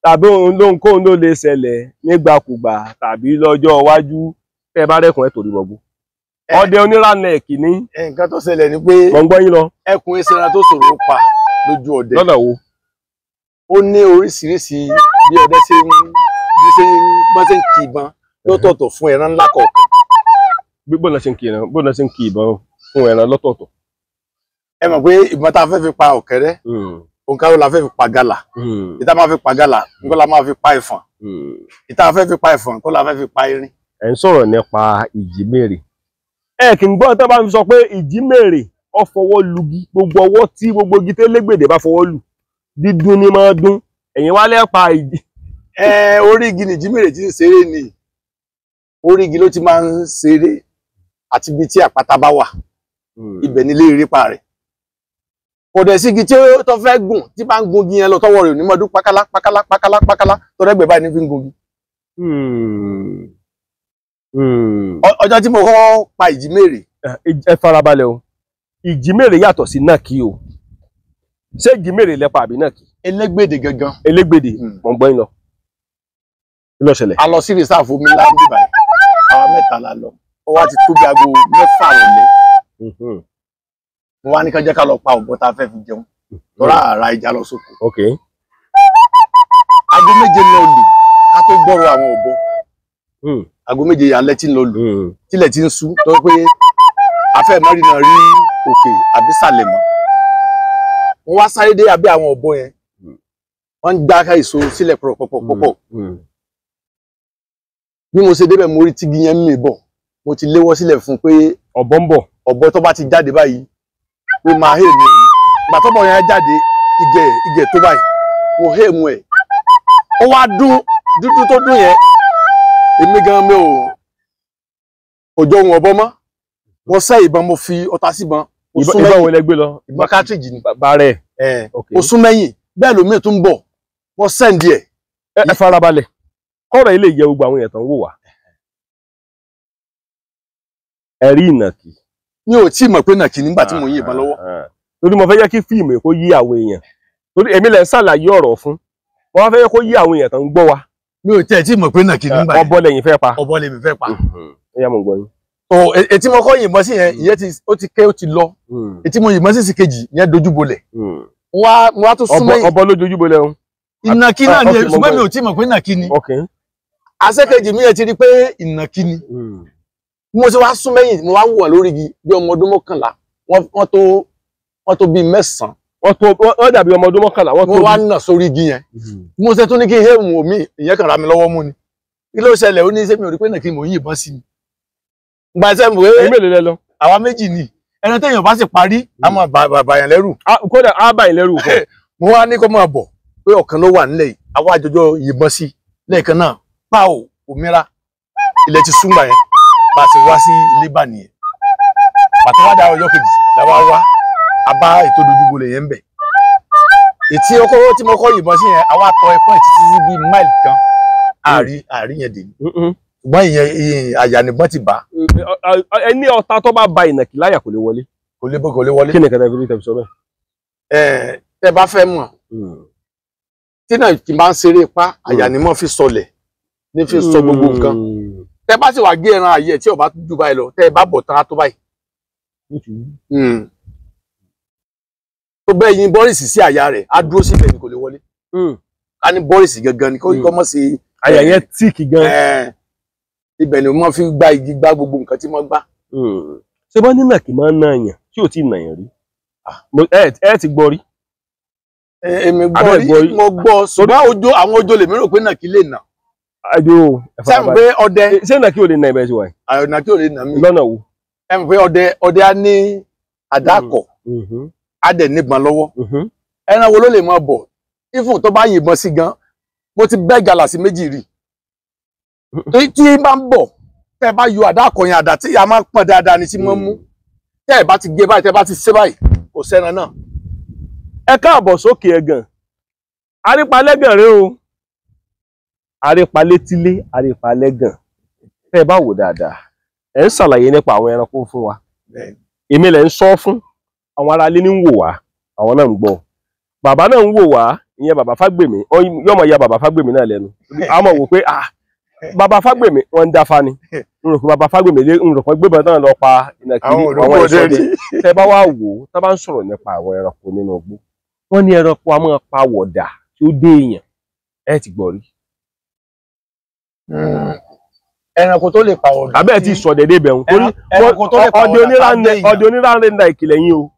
tàbí ohun lóhunkóhun ló lè ṣẹlẹ̀ nígbàkúgbà tàbí lọ́jọ́ iwájú. Tẹ́ ẹ bá rẹ́kùn ẹ torí bọ́gbó. Ọdẹ onírànlẹ̀ kìíní. Nǹkan tó ṣẹlẹ̀ ni pé mọ̀ ń gbọ́ yín lọ. Ẹkùn ẹsẹ̀ran tó ṣòro pa lójú ọdẹ. Lọ́nà wo? Ó ní oríṣiríṣi bí ọdẹ ṣe ń kì ìbọn lọ́tọ̀ọ̀tọ̀ fún ẹran ńlá kọ̀ọ̀kan. Bọ́ọ̀lù ṣe ń kì ìbọn fún ẹran lọ́tọ̀ọ̀tọ̀. Ẹ mọ̀ pé ìbọn tá a fẹ́ fi pa ọ̀kẹ́rẹ́, òǹkà ló la fẹ́ fi pa gàlà. Ìta máa fi pa gàlà, nǹkan la máa fi pa ẹ̀fọ̀n. Ìta fẹ́ fi pa ẹ̀fọ̀n, nǹkan la fẹ́ fi pa erin. Ẹ ń sọ̀rọ̀ nípa ìjímèrè. Ẹ kì í gbọ́ tó bá fi sọ pé ìjímèrè ó fọwọ́ lugi, gbogbo ọwọ́ tí gbogbo igi télégbèdè bá fọwọ́ lù dídún ní máa dún. Ẹ̀yin wá lẹ́pa ìjì. Orí igi ni ìjímèrè ti ń ṣeré ni. Orí igi ló ti máa ń ṣeré àti ibi tí àpáta bá wà. Ibẹ̀ ni ilé ìrépa rẹ̀. Kò dẹ̀ sí igi tí ó tó fẹ́ gùn tí bá ń gun igi yẹn lọ tọ́wọ́ rẹ̀ ò ní mọ́ dún pákálá pákálá pákálá pákálá tọ́rẹ́gbẹ̀ báyìí ní fi ń gun igi. Ọjọ́ tí mo kọ́ pa ìjímèrè. Ẹ farabalẹ̀ o. Ìjímèrè yàtọ̀ sí nàkí o. Ṣé ìjímèrè lẹ́pa àbí nàkí? Elégbèdè gangan. Elégbèdè mọ̀ ń gbọ́ yín lọ. Kí ló ṣẹlẹ̀? A lọ sí rìsáàfù omi ńlá níbí báyìí. Àwa mẹ́ta la lọ. Ó wá ti tó bí aago 6 ìrọ̀lẹ́. Mo wá ní ká jẹ́ ká lọ pa ọ̀bọ tá a fẹ́ fi jẹun. Lọ́ra àrà ìjà lọ sóko. Aago 7 lọ lù ká tó gbọ́rọ̀ àwọn ọ̀bọ. Aago 7 alẹ́ tí ń lọ lù. Tílẹ̀ ti ń sú tó pé afẹ́ mọ́rí náà rí òkè àbí sàlẹ̀ mọ́. Wọ́n wá sáré dé abẹ́ àwọn ọ̀bọ yẹn. Wọ́n ń gbá èso sílẹ̀ pọ̀pọ̀pọ̀pọ̀. Bí mo ṣe débẹ̀ mo rí tígi yẹn mì bọ̀. Mo ti léwọ́ sílẹ̀ fún pé ọ̀bọ ń bọ̀. Ọ̀bọ tó bá ti jáde báyìí pé máa hé mi ẹ̀yìn. Ìgbà tọ́bọ̀ yẹn jáde igẹ̀ tó báyìí. Mo hé mu ẹ̀. Ó wá dúdú tó dún yẹn. Èmi gan mi ò jọ ohun ọ̀bọ mọ́. Mo sẹ́ ìbọn mo fi ọta síbọn. Ìbọn wo lẹ gbé lọ? Ìbọn cartridge ni. Bàrẹ̀. Mo sún mẹ́yìn bẹ́ẹ̀ lómi tún bọ̀. Mo sẹ́ǹdì ẹ̀. Ẹ farabalẹ̀. Kọ́rọ̀ ilé yẹ gbogbo àwọn èèyàn tán wò wá. Ẹ rí ìnàkí. Mi ò tí mọ̀ pé nàkí nígbà tí mo yìn ìbọn lọ́wọ́. Torí mo fẹ́ jẹ́ kí fíìmù kó yí àwọn èèyàn. Torí èmi lẹ ń ṣàlàyé ọ̀rọ̀ fún. Mo wá fẹ́ kó yí àwọn èèyàn tán gbọ́ wa. Mi ò tí mọ̀ pé nàkí nígbà yẹn. Ọ̀bọ lẹ́yìn fẹ́ pa. Ọ̀bọ lèmi fẹ́ pa. Ẹ̀yà mo gbọ́ yín. Ètí mo kọ́ yìnbọn sí yẹn, ìyẹn ó ti kẹ́ ó ti lọ. Ètí mo yìnbọn sí kejì yẹn dojú bolẹ̀. Mo wá tó sún mẹ́yìn. Ọ̀bọ ló dojú bolẹ̀ o. Ìnàkí náà ni ṣùgbọ́n mi ò tí mọ̀ pé nàkí ni. Àṣẹ́kejì mi yẹn ti rí pé ìnàkí ni. Mo ṣe wá sún mẹ́yìn mo wá wà lórí igi bí ọmọ ọdún 11 wọ́n tó bí 9. Wọ́n dàbí ọmọ ọdún 11 wọ́n tó bí. Mo wá nà sórí igi yẹn. Mo ṣe tún ní kí n hémù omi ìyẹn kan ra mi lọ́wọ́ mú ni. Kí ló ṣẹlẹ̀ ó ní ṣé mi ò rí pé nàkí mo yìnbọn sí ni. Gbà ṣe mú èmi lè lẹ lọ. Àwa méjì ni. Ẹni téèyàn bá sì parí a máa bà yàn lẹ́rù. Kódà á bà yín lẹ́rù kọ́. Mo wá ní kó máa bọ̀ pé ọ̀kan ló wà nílẹ̀ yìí. Àwa àjọjọ yìnbọn sí lẹ́ẹ̀kan náà. Pa ò òmìnira. Ilẹ̀ ti súngbà yẹn. Bá ti wá sí ilé bà nìyẹn. Bàtà wá dá ọjọ́ kejì làwa wá. A bá ètò dojúbo lè yẹn ń bẹ̀. Ètí ọkọ̀ tí mo kọ́ yìnbọn sí yẹn, àwa tọ ẹpọ́n títí sí bí máìlì kan. Àárí yẹn dè ní. Ṣùgbọ́n ìyẹn àyànìbọn ti bá. Ẹni ọ̀tá tó bá ba ìnàkí láyà kò lè wọlé. Kò lè wọlé. Kí ni kẹta ìfúrú tẹ̀sí sọ bẹ́ẹ̀? Tẹ́ bá fẹ́ mọ̀. Tí náà kì máa ń ṣeré ipá, àyànìmọ́ fi sọlẹ̀ ní fi sọ gbogbo nǹkan. Tẹ́ bá sì wá gé ẹran ayé tí ó bá jù báyìí lọ, tẹ́ bá bọ̀ tán á tó báyìí. Tó bẹ́ẹ̀ yin bọ́rìsì sí àyà rẹ̀, á dúró síbẹ̀ ni kò lè wọlé. Ká ní bọ́rìsì gangan ni kó mọ̀ sí. Àyà yẹn tíìkì gan. Ibẹ̀ ni wọ́n fi gbá igi gbá gbogbo nǹkan tí wọ́n gbá. Ṣé wọ́n ní nàkí máa ń nàyàn tí ò tí ì nàyàn rí? Ẹ ti gbọ́ rí. èmi gbọ́ rí mo gbọ́ ṣùgbọ́n àwọn ojo lèmi rò pé náà kí lè nà. ajo sẹ́mi pé ọdẹ. ṣé náà kí o lè nà ẹ̀bẹ̀ sí wa yìí. àyọ̀nà kí o lè nà mí. lọ́nà wo. ẹ̀mi pé ọdẹ á ní àdákọ̀ á dẹ̀ níbọn lọ́wọ́. ẹran wo ló lè máa bọ̀ ifun tó bá yìnbọn sí gan mo ti bẹ́ gàlàsì méjì rí. tí bá ń bọ̀ tẹ́ bá yọ àdákọ̀ yẹn àdá tí a máa ń pọn dáadáa ni tí wọ́n mú tẹ́ ẹ̀ bá ti gé báyìí tẹ́ bá ti ṣe báyìí kò sẹ́ran náà. ẹ káàbọ̀ sókè ẹ̀gàn arípalẹ́gàn rẹ o arípalétílé arípalẹ́gàn tẹ́ ẹ bá wò dáadáa ẹ ń ṣàlàyé nípa àwọn ẹranko fún wa èmi lẹ ń sọ fún àwọn aráalé ní ń wò wá àwọn náà ń gbọ́ bàbá náà ń wò wá ìyẹn bàbá Fágbèmí yọmọ ya bàbá Fágbèmí náà lẹ́nu a mọ̀ wò pé bàbá Fágbèmí wọ́n ń dáfa ni n rò pé bàbá Fágbèmí n rò pé gbébọn náà lọ pa ìnàkiri àwọn ìṣọdẹ tẹ́ bá wá wò ó tá bá ń sọ̀rọ̀ nípa àwọn ẹranko nínú igbó wọ́n ní ẹranko a máa pa wọ̀dà tí ó dé èèyàn ẹ ti gbọ́ rí. ẹranko tó lè pa wọ̀dà. abẹ́ ti sọ̀dẹ̀ débẹ̀ ń torí ọdẹ onírànlẹ ń da ìkìlẹ̀ yín o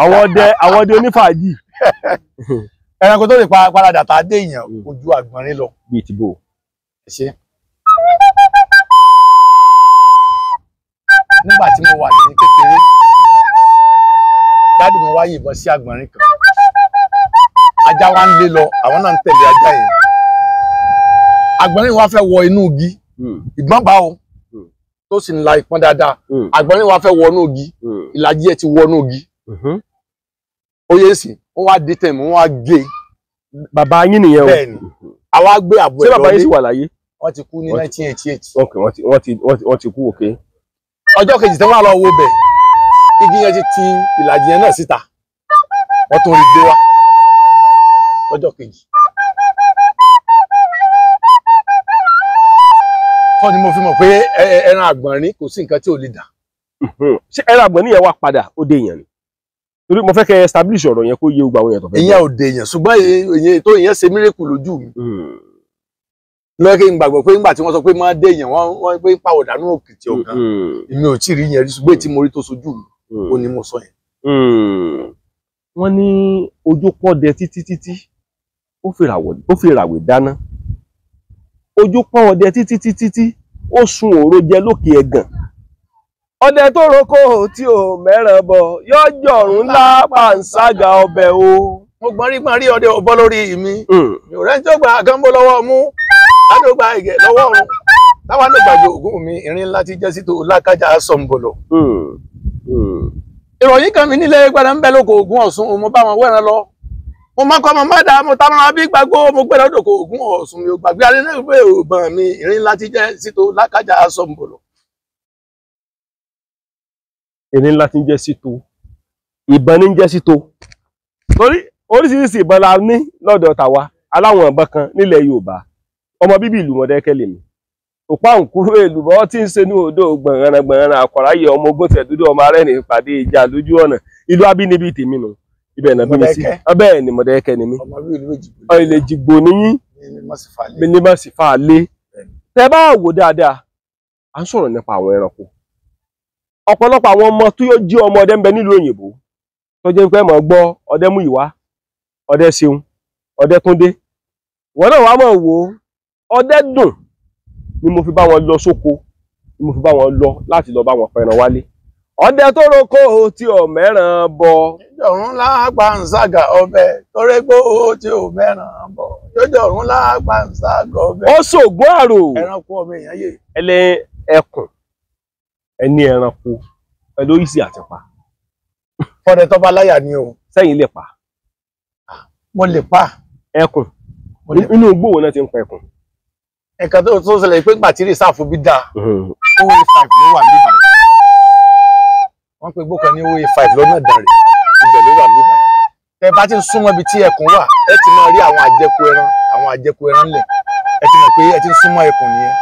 àwọn ọdẹ onífàájì. ẹranko tó lè pa paradà tá a dé èèyàn ojú àgbọ̀nrín lọ. bíi ti bò. ṣe. nígbà tí mo wà ní kékeré dáàdì mi wá yìnbọn sí àgbọ̀nrín kan ajá wa ń lé lọ àwọn náà ń tẹ̀lé ajá yẹn àgbọ̀nrín wa fẹ́ wọ inú igi ìgbọ́n bá o tó sì ń la ìpọ́n dáadáa àgbọ̀nrín wa fẹ́ wọ inú igi ìlàjì ẹ̀ ti wọ inú igi ó yẹ sí wọ́n wá dé tẹ̀mí wọ́n wá gé. bàbá yín nìyẹn o. bẹ́ẹ̀ni àwa gbé àbọ̀ ẹ̀ lọ́lé. ṣé bàbá yín sì wà láyé. wọ́n ti kú ní 1988. ok wọ́n ti kú ok. ọjọ́ kejì tí wọ́n lọ wo bẹ̀ igi yẹn ti ìlàjì yẹn náà síta wọ́n tún rí gbé wá lọ́jọ́ kejì. fọ́ ni mo fi mọ̀ pé ẹran àgbọ̀nrín kò sí nǹkan tí ò lè dà. ṣé ẹran àgbọ̀nrín yẹn wá padà ó dé èèyàn ni torí mo fẹ́ kẹ́ establish ọ̀rọ̀ yẹn kó yé gbogbo àwọn èèyàn tó fẹ́. ìyẹn ò dé èèyàn ṣùgbọ́n èèyàn tó ìyẹn ṣe mírèkù lójú mi. lọ́wọ́ kí n gbàgbọ́ pé nígbà tí wọ́n sọ pé máa dé èèyàn wọ́n pé pàwọ̀ dànù òkìtì ọ̀gán èmi ò tí ì rí yẹn rí ṣùgbọ́n tí mo rí tó sojú mi ó ní mo sọ yẹn. wọ́n ní ojú pọ̀ dẹ títí ó fi ràwé dáná ojú pọ̀ ọdẹ títí ó sun òro jẹ lókè ẹ̀gàn ọdẹ tó roko tí ò mẹ́ràn bọ̀ yóò jọ̀rún ńlá pàǹságà ọbẹ̀ o. mo gbọ́n rí ọdẹ ọbọ̀ lórí mi mi ò rẹ́ni tó gba àgánbó lọ́wọ́ mú láti gba ẹ̀gẹ̀ lọ́wọ́ ọ̀run táwa ló gbàgbé ògùn mi ìrìn ńlá ti jẹ́ sí tó lákájà sọ̀ǹbọ̀lọ̀. ìròyìn kan mi nílé gbàdá ń bẹ lóko Ògùn Ọ̀ṣun mo bá wọn wẹ́ran lọ mo máa kọ́ ọmọ mọ́dà mo ta máa bí gbàgbó mo gbé lọ́dọ̀ Ògùn Ọ̀ṣun mi ò gbàgbé alẹ́ náà gbé òbọ̀n mi ìrìn ńlá ti jẹ́ sí tó lákájà sọ̀ǹbọ̀lọ̀. ìrìn ńlá ti ń jẹ́ síto ìbọn ní ń jẹ́ síto torí oríṣiríṣi ìbọn la ní lọ́dọ̀ tàwa aláwọn ìbọn kan nílẹ̀ Yorùbá ọmọ bíbí ìlú Mọ̀dákẹ́kẹ́ lèmi òpá òǹkúrú èlùbọ́ tí ń ṣe ní odò gbọ̀nràn àkọ̀ráyè ọmọ ogun tẹ̀dúdú ọmọ arẹ́ni ìpàdé ìjà lójú ọ̀nà ìlú abínibí tèmi nù ibẹ̀ náà bí mi sí bẹ́ẹ̀ ni Mọ̀dákẹ́kẹ́ ni mí ilé Jìgbò níyín ní má sì fà á lé tẹ́ bá wò dáadáa à ń sọ̀rọ̀ nípa àwọn ẹranko ọ̀pọ̀lọpọ̀ àwọn ọmọ tó yóò jí ọmọ ọdẹ ń bẹ nílùú òyìnbó tó jẹ́ pé mọ̀ gbọ́ ọdẹ Múyìwá ọdẹ Ṣeun ọdẹ Túndé wọn náà wà mọ̀ wò ọdẹ dùn ni mo fi bá wọn lọ sóko ni mo fi bá wọn lọ láti lọ bá wọn pẹran wálé ọdẹ tó roko tí ò mẹ́ràn bọ. jọ̀rún lágbà ń ságà ọbẹ̀ torégbó tí ò mẹ́ràn bọ jọ̀rún lágbà ń ságà ọbẹ̀. ó ṣògùn àrò ẹranko ọmọ èèyàn yé. ẹlẹ ẹkùn ẹni ẹranko pẹ̀lú ìsì àtìpa. fọdẹ tó bá láyà ni o. sẹ́yìn lè pa. mo lè pa. ẹkùn inú igbó wo náà ti ń pa ẹkùn. nǹkan tó ṣẹlẹ̀ pé gbàtírí sáàfù bí dáa OA5 ló wà ní báyìí wọ́n pe gbókan ní OA5 lọ́nà dàrẹ́ ibẹ̀ ló wà ní báyìí tẹ bá ti ń súnmọ́ ibi tí ẹkùn wà ẹ ti máa rí àwọn àjẹkù ẹran ńlẹ̀ ẹ ti mọ̀ pé ẹ ti ń súnmọ́ ẹkùn nìyẹn.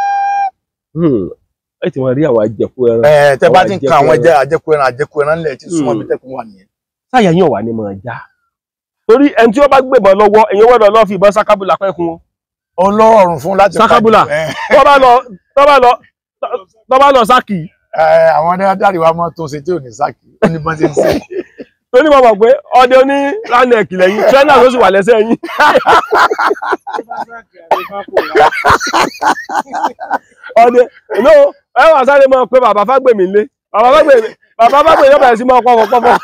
ẹ ti máa rí àwọn àjẹkù ẹran. tẹ bá ti ń kan àwọn àjẹkù ẹran ńlẹ̀ ẹ ti súnmọ́ ibi tẹkùn wà nìyẹn. sáyà yín ọ̀wà ni máa já torí ẹni tí ó bá gbébọn lọ́wọ́ èyí wọ́n lọ fi ìbọn sákábùlà pẹ́kun o. Ọlọ́run fún láti sákábùlà tó bá lọ sákì. àwọn ní adarí wa mọ́ tó ṣe tí ò ní sákì ó ní bọ́n ṣe ń ṣe. tó ní mọ̀ pé ọdẹ oní landneck lẹ́yìn trainer ló sì wà lẹ́sẹ̀ yín. ọdẹ no ẹ wà sáré mọ̀ pé bàbá Fágbèmí lé bàbá Fágbèmí ló bẹ̀rẹ̀ sí mọ́ pọ́pọ́.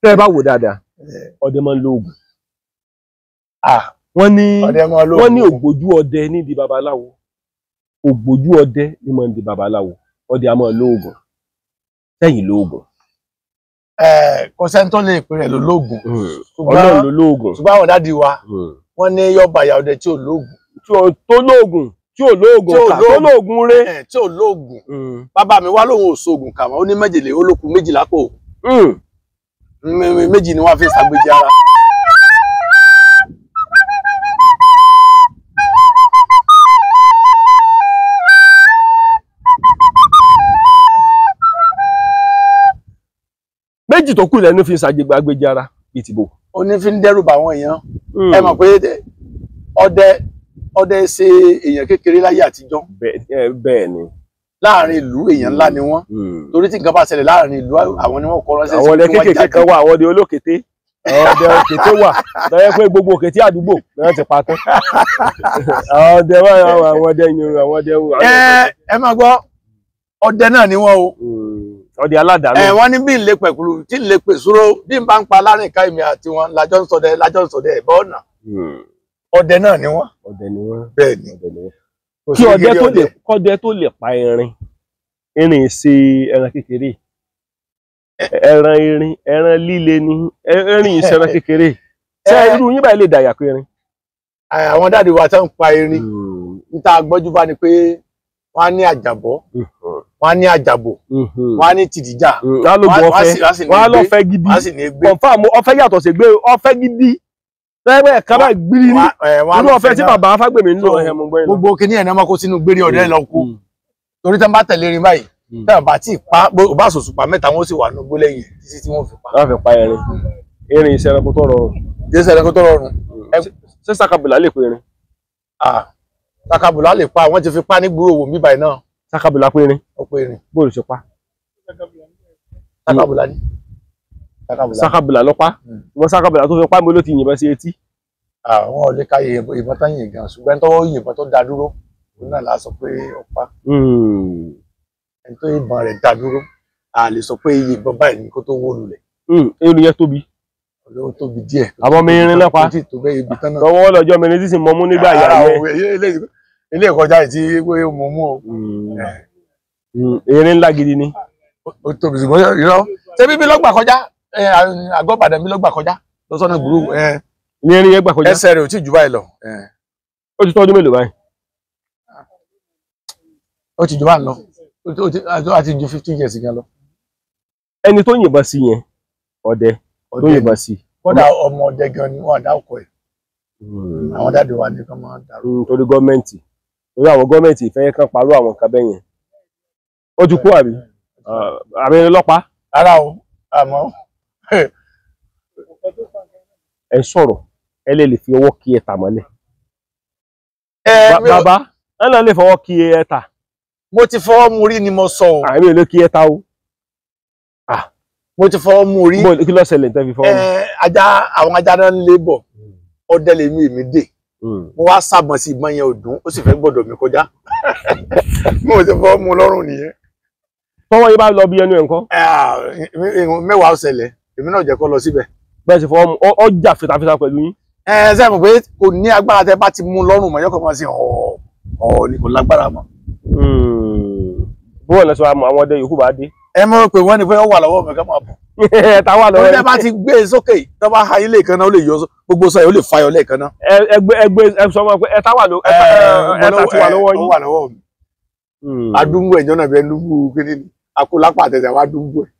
tẹ́ ẹ bá wò dáadáa ọdẹ máa ń lo oògùn. wọ́n ní ògbójú ọdẹ nídìí babaláwo ògbójú ọdẹ ní máa ń di babaláwo ọdẹ a máa lo oògùn sẹ́yìn lo oògùn. kò sẹ́ni tó lè pè rẹ̀ ló lóògùn. Ọlọ́run ló lóògùn. ṣùgbọ́n àwọn dádì wa wọ́n ní yọba ìyá ọdẹ tí ò lóògùn. tó lóògùn tí ò lóògùn kà tó lóògùn rẹ. tí ò lóògùn. bàbá mi wá lóun ò sóògùn kà mọ́ ó ní méjèlé olókun méjìlá kò. méjì ni wọ́n fi ṣàgbéjì ara. méjì tó kù lẹ́nu fi ṣàgbéjì ara bíi tìbò. ó ní fi ń dẹ́rù bá àwọn èèyàn. ẹ mọ̀ pé ọdẹ ṣe èèyàn kékeré láyé àtijọ́. bẹ́ẹ̀ ni. láàrin ìlú èèyàn ńlá ni wọ́n. torí tí nǹkan bá ṣẹlẹ̀ láàrin ìlú àwọn ni wọ́n kọ́ ránṣẹ́ sí. àwọn ọdẹ kéékèèké kan wà àwọn ọdẹ olókété ọdẹ òkété wà lọ́yẹ́ pé gbogbo òkété àdúgbò lọ́yẹ́ ti pa tán. àwọn ọdẹ wà àwọn ọdẹ yìí àwọn ọdẹ. ẹ máa gbọ́ ọdẹ náà ni wọ́n o. ọdẹ aládàá. wọ́n ní bí n lè pẹ̀kúrú tí n lè pè súró bí n bá ń pa láàrin ìka ìmì àti wọn lájọ́ ń sọdẹ ẹ̀bọ́ ọ̀nà. ọdẹ náà ni wọ́n. ọdẹ ni wọ́n. bẹ́ẹ̀ ni. kí ọdẹ tó lè pa erin ṣe ẹran kékeré ẹran líle ni erin ṣe ẹran kékeré ṣé irú yín báyìí lè dàyà pé erin. àwọn dáàdi wa tán ń pa erin níta gbọ́jú bá ni pé wọ́n á ní àjàbọ́ wọ́n á ní àjàbò wọ́n á ní tìdíjà wọ́n á lọ́fẹ́ gidi kọ̀ǹfàmù ọ̀fẹ́ yàtọ̀ sí gbé ọ̀fẹ́ gidi lẹ́gbẹ̀ẹ́ kan bá gbiri ní irú ọ̀fẹ́ tí bàbá Fágbèmí ń lò ẹ̀mú gbẹ́yìn. gbogbo kìíní ẹ̀ náà máa kó sínú gbérí ọ̀dẹ́ lọ kú torí tẹ́ ń bá tẹ̀lé erin báyìí tẹ́ ẹ̀ bá tí ì pa bá sòsùpá mẹ́ta wọ́n sì wà ní gbó lẹ́yìn títí tí wọ́n fi pa. wọ́n fi pa erin iṣẹ́ ẹranko tó rọrùn. iṣẹ́ ẹranko tó rọrùn. ṣé sakabula lè pe erin. sakabula lè pa wọ́n ti fi pa ní gbúrò wò mí báyìí náà. sakabula pe erin. ó pe erin. bóòlù ṣe pa. sakabula ni. sakabula ló pa wọn sakabula tó fi pa mi ló ti yìnbọn sí etí. àwọn ò lè ka ìbọn tán yìn gan ṣùgbọ́n tọ́wọ́ yìnbọn tó dá dúró òun náà la sọ pé ó pa. ẹni tó yìnbọn rẹ̀ dá dúró a lè sọ pé iye ìbọn báyìí ni kó tó wó lulẹ̀. erin yẹn tóbi. olówó tóbi díẹ̀. àwọn ọmọ erin náà pa lọ́wọ́ lọ́jọ́ mi ní sísìn mọ́mú nígbà yà yẹn. ilé ìkọjá yìí tí wọ́n mú mú o. erin ńlá gidi ni. ó tóbi ṣùgbọ́n irọ́ ṣé bíbí lọ́gbà kọjá àgọ́ Ìbàdàn bí lọ́gbà kọjá lọ́sọ̀nà gbúrú. ní erin yẹn gbà kọjá. ẹsẹ̀ rẹ̀ ò tí jù báyìí lọ. ó ti tọ́jú mélòó báyìí. ó ti jù báyìí lọ ó ti ju 15 years gan lọ. ẹni tó yìnbọn sí yẹn ọdẹ tó yìnbọn sí. kódà ọmọ ọdẹ gan ni wọn àdá ọkọ ẹ. àwọn dáàdì wa ní kán máa dàrú. torí gọọmenti torí àwọn gọọmenti ìfẹ́ kan parọ́ àwọn nǹkan bẹ́yẹn. ó ti kú àbí àbí ọlọ́pàá. ara o àmọ́. ẹ sọ̀rọ̀ ẹ lè fi ọwọ́ kí ẹ tà mọ́lẹ̀. bàbá ẹ náà lè fọwọ́ kí ẹ tà. mo ti fọwọ́ mu rí ni mo sọ o. àmì ò lè kí ẹ ta o. mo ti fọwọ́ mu rí. kí ló ṣẹlẹ̀ tẹ́ fi fọwọ́ mu. àwọn ajá náà ń lé bọ̀ ọdẹ lèmi èmi dè mo wá sábọn sí ìbọn yẹn ọdún ó sì fẹ́ gbọ́dọ̀ mi kọjá mo ti fọwọ́ mu lọ́rùn nìyẹn. tọwọ́ yìí bá lọ bí ẹnu ẹ̀ ńkọ́. mẹ́wàá ṣẹlẹ̀ èmi náà jẹ́ kó lọ síbẹ̀. bẹ́ẹ̀ sì fọwọ́ mu ọjà fitafita pẹ̀lú yín. ṣe mọ̀ pé kò ní agbára tẹ bá ti mú lọ́rùn mọ́ yọkọ̀ máa ṣe ọ̀ ni kò lágbára mọ́. bó wọn lọ sọ àwọn ọdẹ yòókù bá dé. ẹ mọ̀ pé wọ́n ní pé ó wà lọ́wọ́ mi ká máa bọ̀. ta wà lọ́wọ́ ẹ bá ti gbé e sókè tó bá ha ilé kan náà ó lè yọ gbogbo sọ yìí ó lè fa yọ lẹ́ẹ̀kan náà. ẹ sọ wọn pé ẹ ta wà lọ́wọ́ ẹ ti wà lọ́wọ́ yín. ó wà lọ́wọ́ mi. adúgbò ẹ̀jọ́ náà bí ẹnu gbú kíní ni akólápá àtẹ̀tẹ̀ àwọn adúgbò ẹ̀.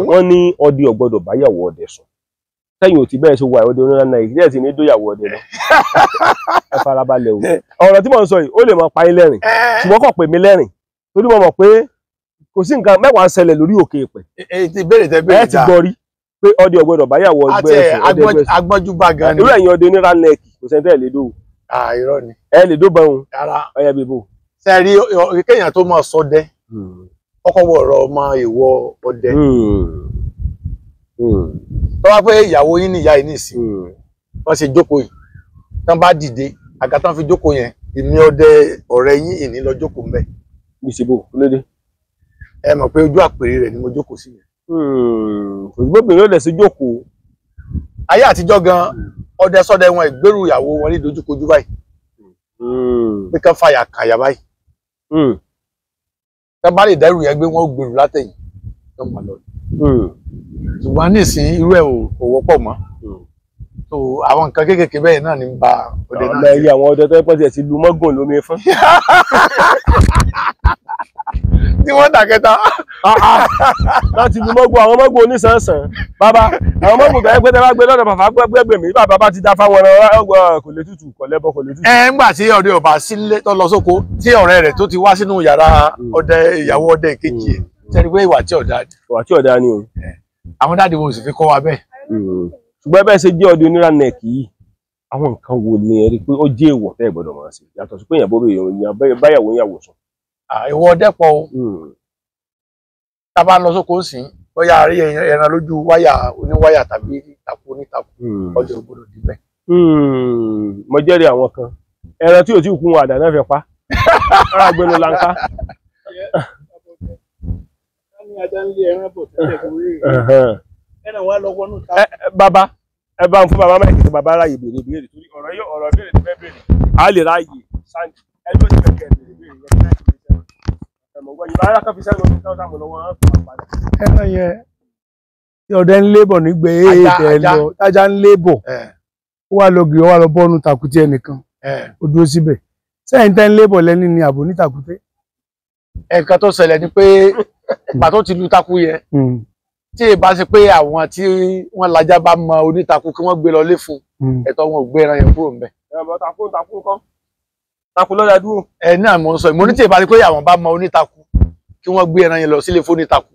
wọ́n ní ọdẹ ọ̀gbọ́dọ̀ báyàwó ọdẹ sùn sẹ́yìn ò ti bẹ́ẹ̀ ṣe wà ọdẹ onílànà nàìjíríà sì ní dóyàwó ọdẹ lọ ẹ farabalẹ̀ o ọ̀rọ̀ tí mò ń sọ yìí ó lè máa pa yín lẹ́rìn ṣùgbọ́n kò pè mí lẹ́rìn torí mo mọ̀ pé kò sí nǹkan mẹ́wàá ń ṣẹlẹ̀ lórí òkè ìpẹ́ ẹ ti gbọ́ rí pé ọdẹ ọ̀gbọ́dọ̀ báyàwó ọgbẹ́ ẹ̀sùn agbọ́njúbà gan ni irú ẹ̀yin ọdẹ onílànà kò sẹ́ńtẹ́ ẹ̀ lè dó irọ́ ni ẹ lè dó bẹ́hùn ọyẹ bíbó. sẹ́ẹ̀rí kéèyàn tó máa ṣọdẹ ọkọ wọ ọ̀rọ̀ ọmọ ìwọ ọdẹ tó wá pé ìyàwó yín ní ìyá yìí nìsín wọ́n ṣe jókòó yìí tán bá dìde àga tán fi jókòó yẹn ìmí ọdẹ ọ̀rẹ́ yín ìní lọ jókòó mbẹ. ìṣèbò lóde. ẹ mọ̀ pé ojú àpèrè rẹ̀ ni mo jókòó sí yẹn. òṣìgbọ́bìnrin ló dẹ̀ sí jókòó. ayé àtijọ́ gan ọdẹ sọdẹ wọn ìgbérù ìyàwó wọn ní dojúkojú báyìí pé kán fàyà kàyà báyìí tán bá lè dẹrù yẹn gbé wọn ó gbèrú látẹ̀yìn tó mọ̀ lọ. ṣùgbọ́n nísìnyí irú ẹ̀ ò wọ́pọ̀ mọ́ so àwọn nǹkan kéékèèké bẹ́ẹ̀ náà ní ń ba ọdẹ náà. ọ̀la àwọn ọdẹ tó pẹ́ tiẹ̀ ti lu mọ́gùn lómi fún. tí wọ́n dàkẹ́ta. láti lu mọ́gùn àwọn mọ́gùn onísànsàn bàbá àwọn mọ́gùn tó yẹ pé tẹ́lá gbé lọ́dọ̀ bàbá gbẹ́gbẹ́ mi bàbá bá ti dá fáwọn ọ̀rọ̀ kò lè tutù kò lẹ́bọ kò lè tutù. ńgbà tí ọdẹ ọba sílé tó lọ sóko tí ọ̀rẹ́ rẹ̀ tó ti wá sínú yàrá ọdẹ ìyàwó ọdẹ ìkejì ẹ̀ sẹ́ni pé ìwà tí ọ̀dà ni. ìwà tí ọ̀dà ni o. àwọn dáàdi wo sì fi kọ́ wa bẹ́ẹ̀. ṣùgbọ́n bẹ́ẹ̀ ṣe jẹ́ ọdẹ onírànẹ̀kì yìí àwọn nǹkan wo ni ẹ rí pé ó jẹ́ èèwọ̀ tẹ́ ẹ gbọ́dọ̀ máa ṣe yàtọ̀ sí pé èèyàn bóbá èèyàn báyàwó yàwó sùn. ìwọ ọdẹ pọ̀ o tá a bá lọ sóko sí bóyá rí ẹran lójú wáyà oníwáyà tàbí ìtàkùn onítakùn ọjọ́ ògbódò díbẹ̀. mo jẹ́rìí àwọn kan ẹran tí ò tí kún àdá náà fẹ́ pa ara gbẹnu lanka. bàbá ẹ bá ń fún bàbá mẹ́rin kí bàbá ráàyè béèrè béèrè torí ọ̀rọ̀ béèrè tó fẹ́ béèrè á lè ráàyè sáǹdì ẹni tó ti fẹ́ kẹ́ béèrè béèrè yẹn láti lè sẹ́wọ̀n ẹ̀mọ̀ gbọ́ yìí báyà kan fi sẹ́nu ní káwọn sáwọn lọ́wọ́ padà. ẹran yẹn tí ọdẹ ń lébọ̀ nígbẹ èèyàn lọ tájà ń lébọ̀ ó wà lọgìrì ó wà lọ bọ́ọ̀nù tàkùtì ẹnìkan ó dúró síbẹ̀ sẹ́yìn tẹ́ ń lébọ̀ lẹ́ni ni àbò ní tàkùtì. ẹ̀ka tó ṣẹlẹ̀ ni pé ìgbà tó ti lu takú yẹn tí ìbá ṣe pé àwọn tí wọ́n lajá bá mọ onítakú kí wọ́n gbé lọ lé fún ẹ̀tọ́ wọn ò gbé ẹran yẹn kúrò ńbẹ̀. takú kọ́ takú lọ́dà dúró. ẹ náà mo ń sọ ìmọ̀ ní tí ìbá ṣe pé àwọn bá mọ onítakú kí wọ́n gbé ẹran yẹn lọ sílé fún onítakú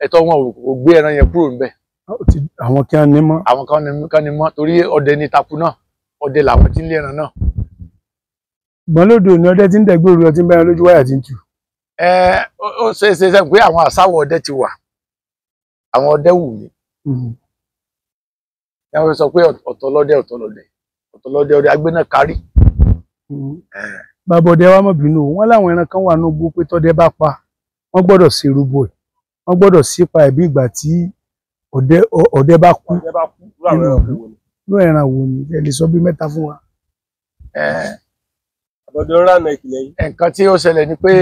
ẹ̀tọ́ wọn ò gbé ẹran yẹn kúrò ńbẹ̀. àwọn kí wọ́n ní mọ́. àwọn kan ní mọ́ torí ọdẹ ní takú náà ọdẹ làwọn tí ń lé ẹran náà. ìgbọ́n lódò ni ọdẹ tí ń dẹ̀gbẹ́ òru ọtí ń bẹ́ẹ̀ lójú wáyà tí ń tù. ó ṣe é ṣe pé àwọn àṣàwọ̀ ọdẹ ti wà àwọn ọdẹ wù mí wọ́n sọ pé ọ̀tọ̀lọ́dẹ ọdẹ agbéná kárí. bàbá ọdẹ wa mọ̀ bínú wọn láwọn ẹran kan wà ní ogbó pé tọ́dẹ bá pa wọ́n gbọ́dọ̀ ṣe rúbọ ẹ̀ wọ́n gbọ́dọ̀ sípa ẹ̀ bí ìgbà tí ọdẹ bá kú nínú ẹran wo ni ẹ lè sọ bí mẹ́ta fún wa. àbọ̀dọ̀ ń rànà ìkìlẹ̀ yìí. nǹkan tí ó ṣẹlẹ̀ ni pé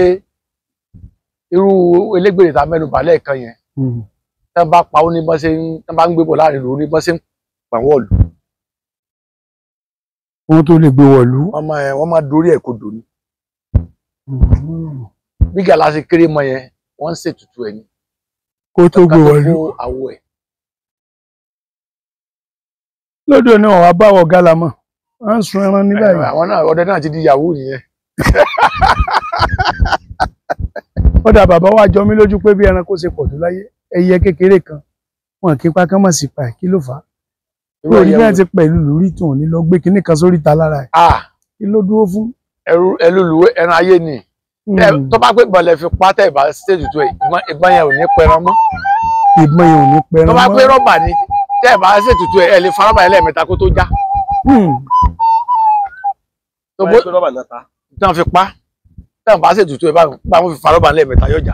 irú elégbèrè tá mẹ́nu bà lẹ́ẹ̀kan yẹn tán bá pa ó ní bọ́n ṣe tán bá ń gbé bọ̀ láàrin lórí bọ́n ṣe ń pa wọ́ọ̀lù. wọ́n tó lè gbé wọ̀lú. wọ́n máa dorí ẹ̀ kodò ni. bí gàlá ṣe kéré mọ yẹn wọ́n ń ṣètùtù ẹ̀ ni. kó tó gbé wọ̀lú. àwọ̀ ẹ̀. lódò náà wàá báwọ̀ gálà mọ́ wọ́n ń sun ẹran nígbà yìí. àwọn náà ọdẹ náà ti di yahoo nìyẹn. ọ̀dà bàbá wa jọ mí lójú pé bí ẹranko ṣe pọ̀ tó láyé ẹyẹ kékeré kan wọn kí pa kán mọ̀ sí pa ẹ̀ kí ló fà á. lórí bẹ́ẹ̀ ti pẹ̀lú lórí tòun ní lọ gbé kinní kan sórí ta lára ẹ̀. kí ló dúró fún. ẹlúlu ẹran ayé ni tó bá pé ìbọ̀lẹ̀ fi pa tẹ̀ bá ṣètùtù ẹ̀ ìbọn yẹn ò ní pẹran mọ́. ìbọn yẹn ò ní pẹran mọ́. tó bá pé rọ́bà ni tẹ̀ bá ṣètùtù ẹ̀ ẹ̀ lè fa rọ́bà yẹn lẹ́ẹ̀mẹ́ta kó tó já. tó bá fi pa tẹ̀ bá ṣètùtù ẹ̀ bá wọn fi fa rọ́bà lẹ́ẹ̀mẹ́ta yóò já.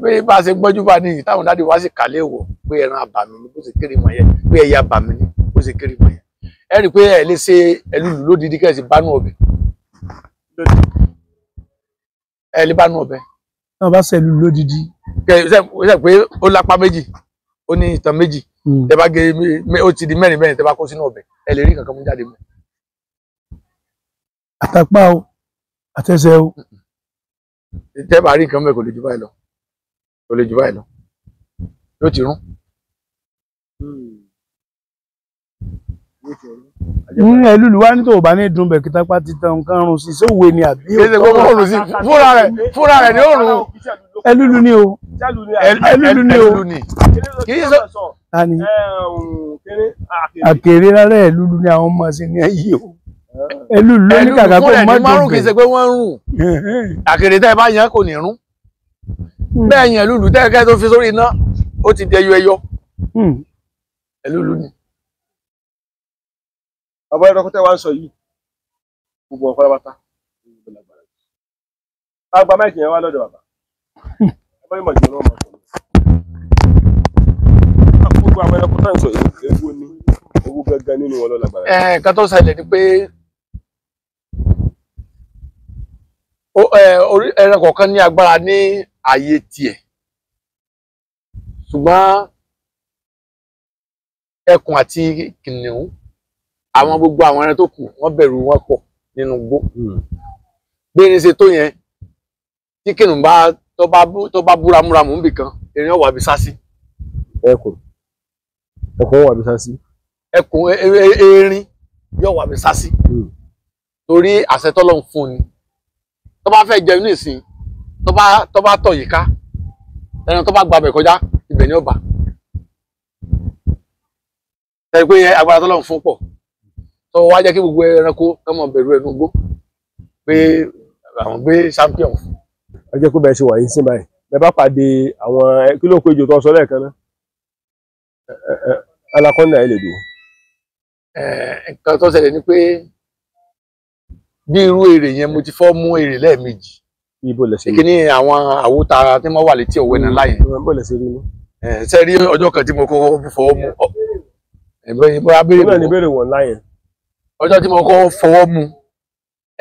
bí bá a ṣe gbọ́jú bá ní táwọn dáàdi wá sí kàlẹ́ wọ̀ pé ẹran àbàmì ni bó ṣe kéré mọ̀ yẹn pé ẹyẹ àbàmì ni bó ṣe kéré mọ̀ yẹn ẹ rí i pé ẹ lè ṣe ẹlúlu lódìdí kẹ́sì bánú ọbẹ̀ ẹ lè bánú ọbẹ̀. náà bá ṣe ẹlúlu lódìdí. ṣe pé ó lápá méjì ó ní ìtàn méjì tẹ bá gé ó ti di mẹ́rin mẹ́rin tẹ bá kó sínú ọbẹ̀ ẹ lè rí kankan mú jáde mọ́. àtàpá o àtẹsẹ̀ o. tẹ bá rí nǹkan mẹ́ kò lè jù báyìí lọ kò lè jù báyìí lọ yóò ti rún. ẹlúlu wá ní tó bá ní dùn bẹ̀ kìtàpá ti tàn nǹkan rún sí sóòwe ni àbí. kéde gbogbo òrùn sí fúnra rẹ̀ ní òrùn. ẹlúlu ni o ẹlúlu ni o kì í sọ. àkèrè rárá ẹlúlu ni àwọn ọmọ sí ní ayé o. Elúlu ló ní kàkà kó má márùn kì í ṣe pé wọ́n ń rùn àkèrè tẹ́ ẹ bá yan kò ní rún bẹ́ẹ̀ yẹn Elúlu tẹ́ẹ̀kẹ́ tó fi sórí iná ó ti dẹyọ ẹyọ Elúlu ni. Bàbá ẹranko tẹ́ wá ń sọ yìí gbogbo ọ̀pọ̀ pátá àgbà máìkì yẹn wá lọ́dọ̀ bàbá ẹgbẹ́ ìmọ̀ ìjọ náà máa sọ gbogbo àwọn ẹranko tá à ń sọ yìí ewu ni ewu gangan nínú wọn lọ́lágbára. Nǹkan tó ṣẹlẹ̀ ni pé ẹran kọ̀ọ̀kan ní agbára ní ààyè tiẹ̀ ṣùgbọ́n ẹkùn àti kìnìún àwọn gbogbo àwọn ẹran tó kù wọ́n bẹ̀rù wọn pọ̀ nínú igbó bí erin ṣe tó yẹn tí kìnìún bá tó bá búramúramù níbì kan erin ọ̀wà bí sásí. ẹkùn wà bí sásí. ẹkùn erin yóò wà bí sásí torí àṣẹ tọ́lọ́run fún ni tó bá fẹ́ jẹun nísìn tó bá tọ̀ yíká ẹran tó bá gbàbẹ̀ kọjá ibẹ̀ ni ó bà ẹ pé agbára tọ́lọ́run fún pọ̀ tó wá jẹ́ kí gbogbo ẹranko ọmọ bẹ̀rù ẹnu gbó pé àwọn gbé champion fún. ẹ jẹ́ kó bẹ́ẹ̀ ṣe wà yín sí báyìí ẹ bá pàdé àwọn kí ló péjọ tó sọ lẹ́ẹ̀kan náà anaconda ẹ lè dùn. nǹkan tó ṣẹlẹ̀ ni pé bí irú èrè yẹn mo ti fọ́ mú èrè lẹ́ẹ̀mejì ibo lẹ ṣe rí kíní àwọn àwòtara tí wọ́n wà létí ọ̀wẹ́ náà láyé bó lẹ ṣe rí ní. ṣe rí ọjọ́ kan tí mo kọ́kọ́ fọwọ́ mú ìbéèrè wọn láyé. ọjọ́ tí mo kọ́kọ́ fọwọ́ mú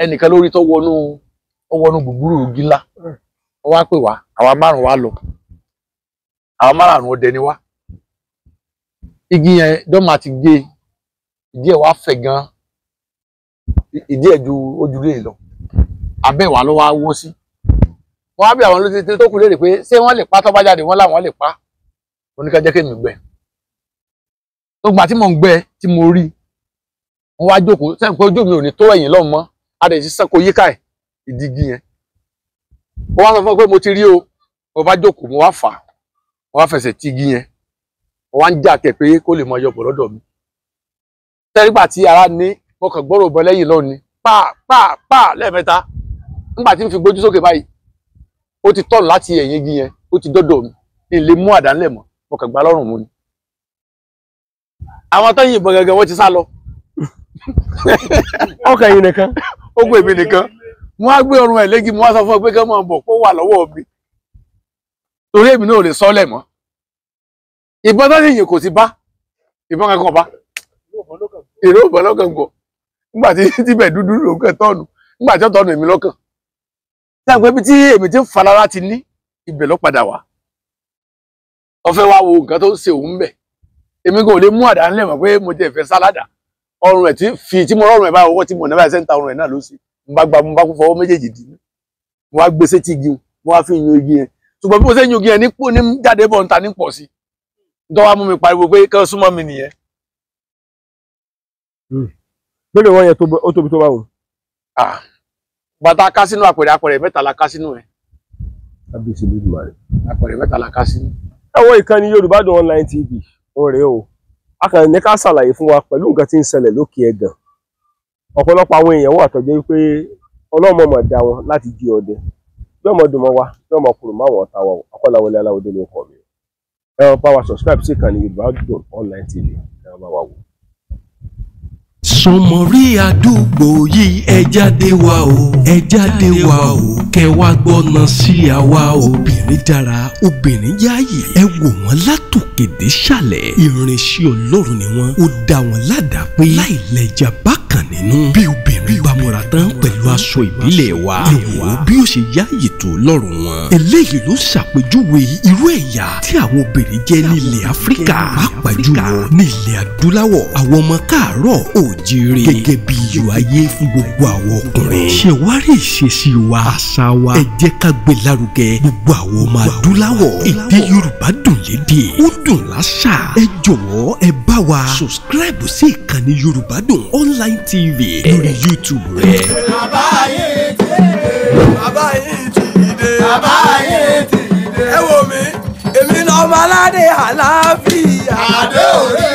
ẹnìkan lórí tó wọnú gbùgbúrú igi ńlá ó wá pè wá àwa márùn wá lọ àwa márùn ọdẹ ni wá igi yẹn dọ́mà ti gé ìdí ẹ̀ wá fẹ̀ gan ìdí ẹ̀ ju ojúlé lọ abẹ́ ìwà ló wá wọ́ sí wọ́n á bí àwọn olóṣèlú tó kù léèrè pé ṣé wọ́n lè pa tó bá jáde wọ́n láwọn lè pa oníkẹ́jẹ́ kémi gbẹ tó gbà tí mò ń gbẹ tí mo rí wọ́n wá jókòó sẹ́yìn pé ojú mi ò ní tó ẹ̀yìn lọ́mọ a dẹ̀ ti sẹ́kọ̀ọ́ yíká ẹ̀ ìdí igi yẹn wọ́n wá sọ fún mi pé mo ti rí o mo bá jókòó mo wá fà mo wá fẹsẹ̀ tí igi yẹn mo wá ń jà kẹ̀ pé kó lè mọ ọyọ bọ̀ lọ́dọ̀ mi tẹ́rígbà tí ara ní mo kàn gbọ́rọ̀ bọ lẹ́yìn lónìí pa lẹ́ẹ̀mẹ́ta nígbà tí n fi gbójú sókè báyìí ó ti tọ̀nù láti ẹ̀yìn igi yẹn ó ti dọ́dọ̀ mi n lè mú àdá ńlẹ̀ mọ́ mo kàn gbá lọ́rùn mu ni àwọn tó yìnbọn gẹ́gẹ́ wọ́n ti sá lọ ọkàn yìí nìkan ó gbé mi nìkan wọ́n á gbé ọrùn ẹ̀ léegi mo wá sọ fún ọ pé kí wọ́n máa bọ̀ kó wà lọ́wọ́ mi torí èmi náà ò lè sọ́lẹ̀ mọ́ ìbọn tó sì yìn kò sí bá ìbọn kankan bá èrò ìbọn lọ́kàn gbọ̀ nígbà tí tíbẹ̀ dúdú lókè tọ́ọ̀nù nígbà tí ó tọ́ọ̀nù èmi lọ́kàn tí àgbẹ̀ bí tí èmi ti ń falára ti ní ibẹ̀ ló padà wá ọfẹ́ wá wo nǹkan tó ń ṣe òun bẹ̀ èmi kò lè mú àdá ńlẹ̀ mọ̀ pé mo ti fẹ́ sáládà ọrùn ẹ̀ tí mo rọrùn ẹ̀ báyìí ọwọ́ tí mo náà sẹ́ńtà ọrùn ẹ̀ náà ló sì mo bá kú fọwọ́ méjèèjì dì í mo wá gbé sétí igi mo wá fi yan igi yẹn ṣùgbọ́n bí mo ṣe yan igi yẹn ní jáde bọ̀ níta ní pọ̀ sí nítorí wàá mú mi pariwo pé kí wọ́n súnmọ́ mi nìyẹn. lórí wọn yẹn ó tóbi tó bá wò. bàtà ká sínú àpẹẹrẹ mẹ́ta la ká sínú ẹ̀. kábíyèsí lódùmarè. àpẹẹrẹ mẹ́ta la ká sínú. àwọn ìkànnì Yorùbá Dùn Online TV ó rèé o a kàn ní ká ṣàlàyé fún wa pẹ̀lú nǹkan tí ń ṣẹlẹ̀ lókè ẹ̀gàn ọ̀pọ̀lọpọ̀ àwọn èèyàn wà tọ́jú wípé ọlọ́mọ mọ̀ dá wọn láti di ọdẹ bí ọmọ dùn mọ́ wa bí ọmọ kùrù máwọn ọ̀tá wa Akọ́láwọlé Aláwọ̀dé ló kọ́ mi ẹ bá wa subscribe sí ìkànnì Yorùbá Dùn Online TV ẹ bá wa wò. Sọmọrí àdúgbò yìí ẹ jáde wá o kẹ wá gbọ́nà sí àwa obìnrin dára obìnrin yáàyè ẹ wò wọ́n látòkè dé sàlẹ̀ ìrìnsẹ̀ Ọlọ́run ni wọ́n ó dá wọn ládàá pé láìlẹ́jà bákan nínú bí obìnrin bá múra tán pẹ̀lú aṣọ ìbílẹ̀ wa ẹ wò ó bí ó ṣe yáàyè tó lọ́rùn wọn eléyìí ló ṣàpèjúwe irú ẹ̀yà tí àwọn obìnrin jẹ́ ní ilẹ̀ Áfíríkà pàápàá jùlọ ní ilẹ̀ Adúláwọ̀ àwọn ọmọ káàárọ̀ òjìrì gẹ́gẹ́ bí iyọ̀ ayé fún gbogbo àwọn ọkùnrin ṣèwárí ìṣesí wa àṣà wa ẹ jẹ́ ká gbé lárugẹ gbogbo àwọn ọmọ Adúláwọ̀ èdè Yorùbá dùn lédè ó dùn láṣà ẹ jọ̀wọ́ ẹ bá wa subscribe sí ìkànnì Yorùbá Dùn Online TV lórí YouTube rẹ. bàbá yìí ti dé ẹ wò mí èmi náà ọmọ aládé àlàáfíà. àdé òde.